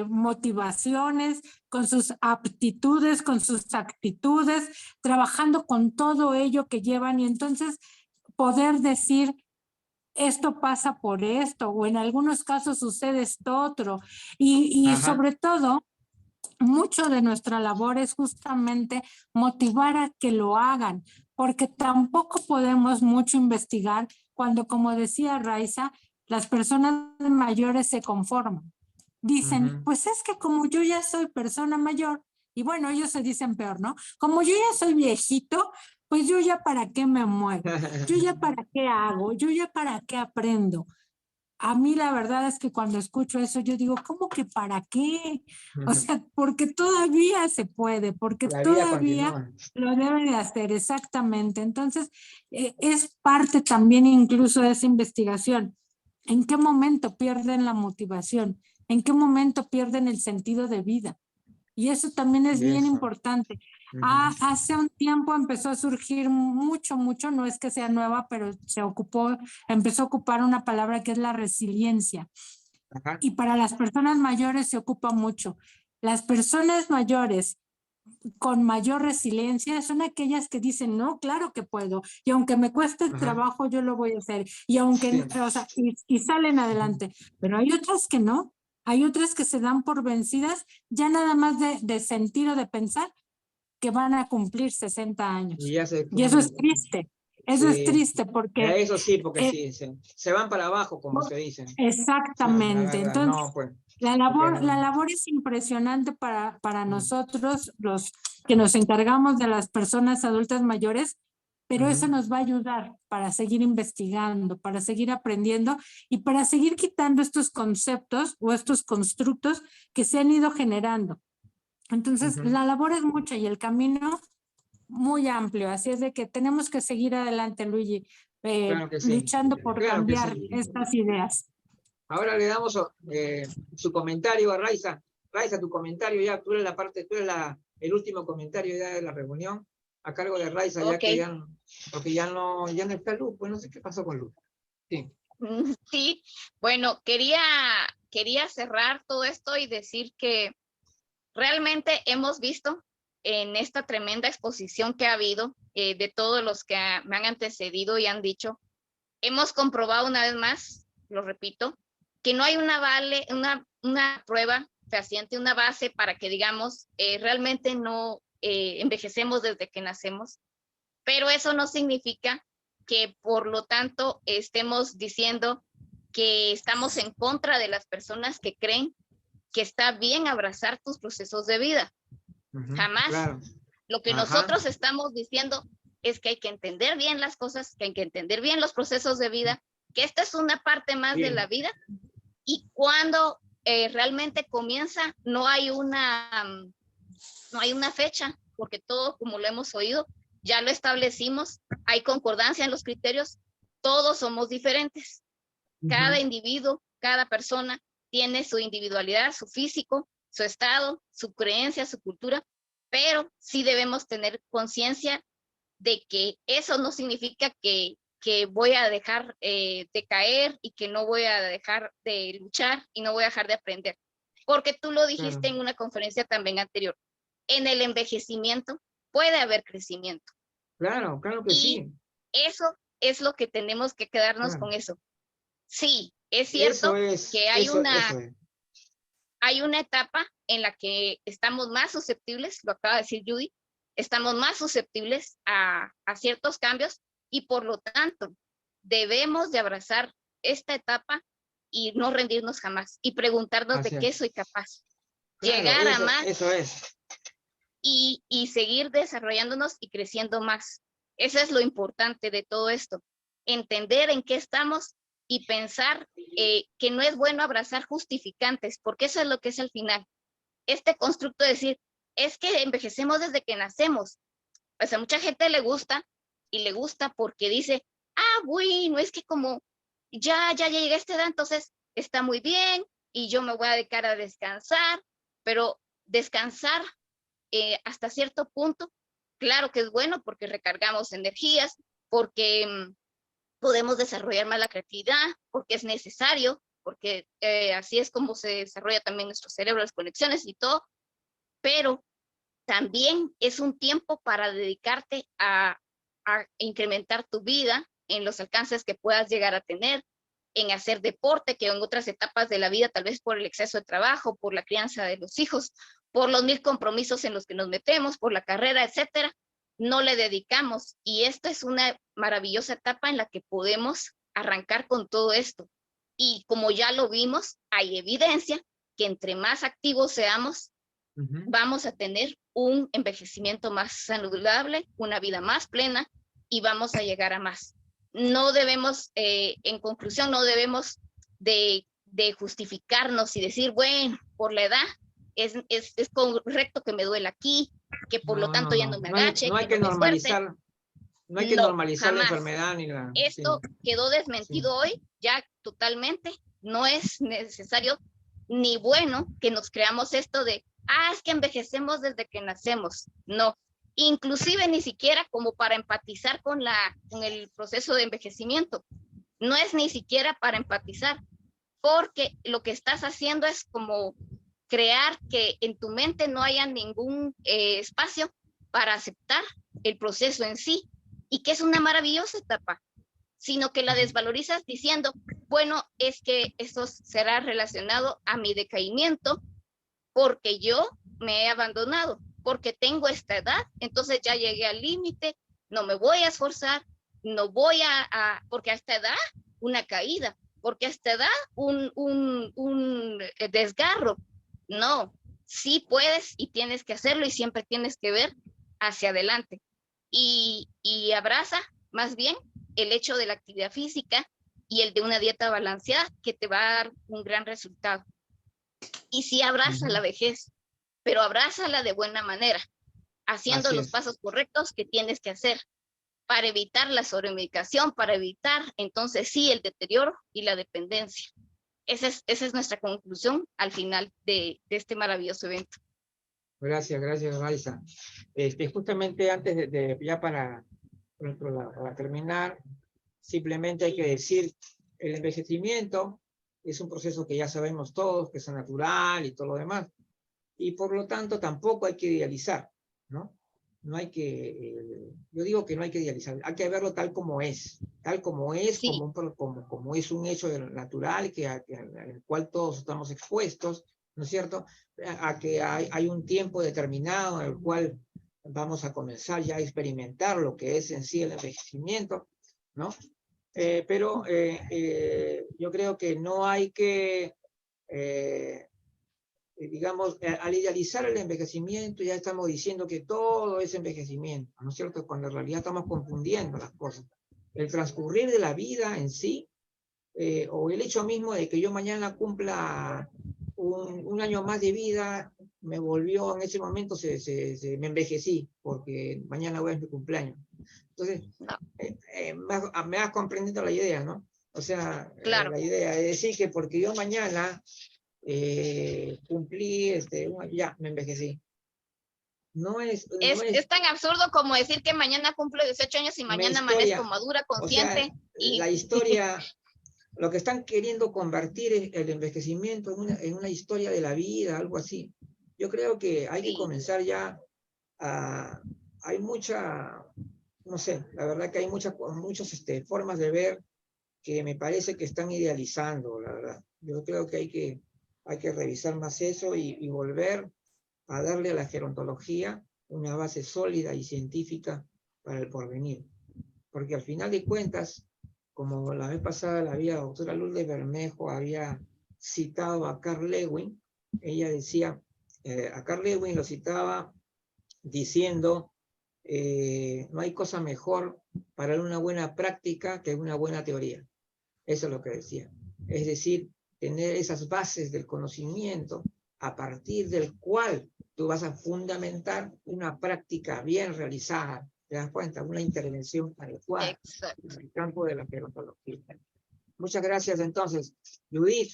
motivaciones, con sus aptitudes, con sus actitudes, trabajando con todo ello que llevan y entonces poder decir, esto pasa por esto, o en algunos casos sucede esto otro. Y sobre todo, mucho de nuestra labor es justamente motivar a que lo hagan, porque tampoco podemos mucho investigar cuando, como decía Raiza, las personas mayores se conforman. Dicen, pues es que como yo ya soy persona mayor, y bueno, ellos se dicen peor, ¿no? Como yo ya soy viejito, pues yo ya para qué me muevo, yo ya para qué hago, yo ya para qué aprendo. A mí la verdad es que cuando escucho eso, yo digo, ¿cómo que para qué? O sea, porque todavía se puede, porque La vida todavía continúa. lo debe de hacer, exactamente. Entonces, es parte también incluso de esa investigación. ¿En qué momento pierden la motivación? ¿En qué momento pierden el sentido de vida? Y eso también es bien Eso. importante. Hace un tiempo empezó a surgir mucho, no es que sea nueva, pero empezó a ocupar una palabra que es la resiliencia. Ajá. Y para las personas mayores se ocupa mucho. Las personas mayores con mayor resiliencia son aquellas que dicen, no, claro que puedo, y aunque me cueste trabajo, yo lo voy a hacer, y aunque, Sí. o sea, y salen adelante, pero hay otras que no, hay otras que se dan por vencidas, ya nada más de sentir o de pensar que van a cumplir 60 años, Y ya se y eso es triste, eso es Sí. triste porque... Eso sí, porque sí, se van para abajo, como se dice. Exactamente, Sí, entonces... no, pues. La Porque labor es impresionante para nosotros, los que nos encargamos de las personas adultas mayores, pero eso nos va a ayudar para seguir investigando, para seguir aprendiendo y para seguir quitando estos conceptos o estos constructos que se han ido generando. Entonces, la labor es mucha y el camino muy amplio, así es de que tenemos que seguir adelante, Luigi, Claro que sí. luchando por Claro que cambiar sí. estas ideas. Ahora le damos su comentario a Raiza. Raiza, tu comentario ya, tú eres la parte, tú eres el último comentario ya de la reunión, a cargo de Raiza, ya Ok. que porque ya no está Luz, pues no sé qué pasó con Luz. Sí. Sí, bueno, quería cerrar todo esto y decir que realmente hemos visto en esta tremenda exposición que ha habido de todos los que me han antecedido y han dicho, hemos comprobado una vez más, lo repito, que no hay una prueba fehaciente, una base para que digamos realmente no envejecemos desde que nacemos, pero eso no significa que por lo tanto estemos diciendo que estamos en contra de las personas que creen que está bien abrazar tus procesos de vida. Jamás. Claro. Lo que nosotros estamos diciendo es que hay que entender bien las cosas, que hay que entender bien los procesos de vida, que esta es una parte más de la vida y cuando realmente comienza no hay una fecha, porque todo, como lo hemos oído, ya lo establecimos, hay concordancia en los criterios, todos somos diferentes. Cada Ujú. individuo, cada persona tiene su individualidad, su físico, su estado, su creencia, su cultura, pero sí debemos tener conciencia de que eso no significa que voy a dejar de caer y que no voy a dejar de luchar y no voy a dejar de aprender. Porque tú lo dijiste Claro. en una conferencia también anterior. En el envejecimiento puede haber crecimiento. Claro, claro que Y sí. eso es lo que tenemos que quedarnos Claro. con eso. Sí, es Eso cierto es, que eso es. hay una etapa en la que estamos más susceptibles, lo acaba de decir Judy, estamos más susceptibles a ciertos cambios y por lo tanto debemos de abrazar esta etapa y no rendirnos jamás y preguntarnos de Así qué es. soy capaz, Claro, llegar a más eso es. y seguir desarrollándonos y creciendo más. Eso es lo importante de todo esto, entender en qué estamos y pensar que no es bueno abrazar justificantes, porque eso es lo que es al final. Este constructo de decir, es que envejecemos desde que nacemos. Pues a mucha gente le gusta y le gusta porque dice, bueno, es que como ya llegué a esta edad, entonces está muy bien y yo me voy a dedicar a descansar, pero descansar hasta cierto punto, claro que es bueno porque recargamos energías, porque podemos desarrollar más la creatividad, porque es necesario, porque así es como se desarrolla también nuestro cerebro, las conexiones y todo, pero también es un tiempo para dedicarte a incrementar tu vida en los alcances que puedas llegar a tener, en hacer deporte, que en otras etapas de la vida, tal vez por el exceso de trabajo, por la crianza de los hijos, por los 1000 compromisos en los que nos metemos, por la carrera, etcétera, no le dedicamos. Y esta es una maravillosa etapa en la que podemos arrancar con todo esto. Y como ya lo vimos, hay evidencia que entre más activos seamos, Ujú. vamos a tener un envejecimiento más saludable, una vida más plena y vamos a llegar a más. No debemos, en conclusión, no debemos de justificarnos y decir, bueno, por la edad es correcto que me duela aquí, que por lo No, tanto no, ya no no. me No hay, agache, no hay que que no me esfuerce. normalizar, no hay que No, normalizar la jamás. enfermedad ni la. Sí, Esto quedó sí. desmentido hoy, ya totalmente. No es necesario ni bueno que nos creamos esto de, es que envejecemos desde que nacemos. No, inclusive ni siquiera como para empatizar con el proceso de envejecimiento. No es ni siquiera para empatizar, porque lo que estás haciendo es como crear que en tu mente no haya ningún espacio para aceptar el proceso en sí y que es una maravillosa etapa, sino que la desvalorizas diciendo, bueno, es que esto será relacionado a mi decaimiento porque yo me he abandonado, porque tengo esta edad, entonces ya llegué al límite, no me voy a esforzar, no voy porque a esta edad una caída, porque a esta edad un desgarro. No, sí puedes y tienes que hacerlo y siempre tienes que ver hacia adelante. Y abraza más bien el hecho de la actividad física y el de una dieta balanceada que te va a dar un gran resultado. Y sí abraza la vejez, pero abrázala de buena manera, haciendo Así los es. pasos correctos que tienes que hacer para evitar la sobremedicación, para evitar entonces sí el deterioro y la dependencia. Esa es nuestra conclusión al final de este maravilloso evento. Gracias, Raiza. Justamente antes ya para terminar, simplemente hay que decir, el envejecimiento es un proceso que ya sabemos todos, que es natural y todo lo demás, y por lo tanto tampoco hay que idealizar, ¿no? No hay que, yo digo que no hay que idealizar, hay que verlo tal como es, como Sí, es un hecho natural al cual todos estamos expuestos, ¿no es cierto? A que hay un tiempo determinado en el cual vamos a comenzar ya a experimentar lo que es en sí el envejecimiento, ¿no? Pero yo creo que no hay que, digamos, al idealizar el envejecimiento ya estamos diciendo que todo es envejecimiento, ¿no es cierto? Cuando en realidad estamos confundiendo las cosas. El transcurrir de la vida en sí, o el hecho mismo de que yo mañana cumpla un año más de vida, me volvió en ese momento, me envejecí, porque mañana voy a mi cumpleaños. Entonces, No. me has comprendido la idea, ¿no? O sea, Claro. la idea es decir que porque yo mañana cumplí, ya me envejecí. No es Es tan absurdo como decir que mañana cumplo 18 años y una mañana historia, amanezco madura, o sea, consciente. la historia, lo que están queriendo convertir es el envejecimiento en una historia de la vida, algo así. Yo creo que hay que Sí. comenzar ya hay mucha, no sé, la verdad que hay muchas formas de ver que me parece que están idealizando, la verdad. Yo creo que hay que revisar más eso y volver a darle a la gerontología una base sólida y científica para el porvenir. Porque al final de cuentas, como la vez pasada la doctora Lourdes Bermejo había citado a Carl Lewin, ella decía, a Carl Lewin lo citaba diciendo, no hay cosa mejor para una buena práctica que una buena teoría. Eso es lo que decía. Es decir, tener esas bases del conocimiento a partir del cual tú vas a fundamentar una práctica bien realizada, ¿te das cuenta? Una intervención adecuada Exacto. en el campo de la gerontología. Muchas gracias entonces. Judith,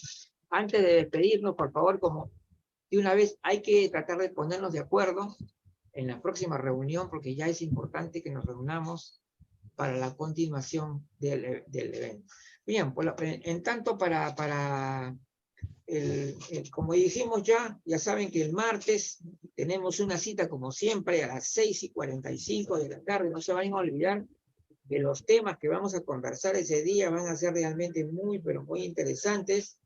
antes de despedirnos, por favor, como de una vez hay que tratar de ponernos de acuerdo en la próxima reunión, porque ya es importante que nos reunamos para la continuación del evento. Bien, pues en tanto como dijimos ya saben que el martes tenemos una cita como siempre a las 6:45 de la tarde, no se vayan a olvidar que los temas que vamos a conversar ese día van a ser realmente muy, pero muy interesantes,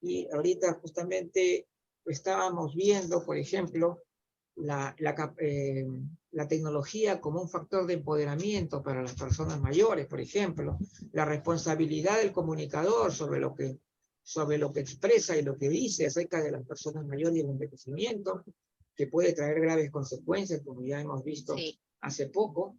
y ahorita justamente estábamos viendo, por ejemplo, la tecnología como un factor de empoderamiento para las personas mayores, por ejemplo, la responsabilidad del comunicador sobre lo que expresa y lo que dice acerca de las personas mayores y el envejecimiento, que puede traer graves consecuencias, como ya hemos visto hace poco,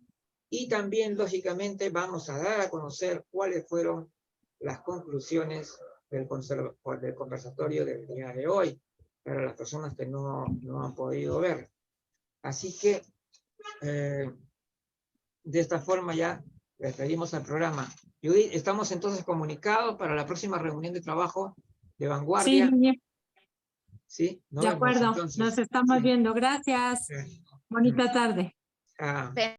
y también, lógicamente, vamos a dar a conocer cuáles fueron las conclusiones del conversatorio del día de hoy, para las personas que no han podido ver. Así que, de esta forma ya despedimos al programa. Judith, estamos entonces comunicados para la próxima reunión de trabajo de Sí, Vanguardia. Núñez, Sí, nos de vemos acuerdo. entonces. Nos estamos Sí. viendo. Gracias. Bonita tarde. Ah.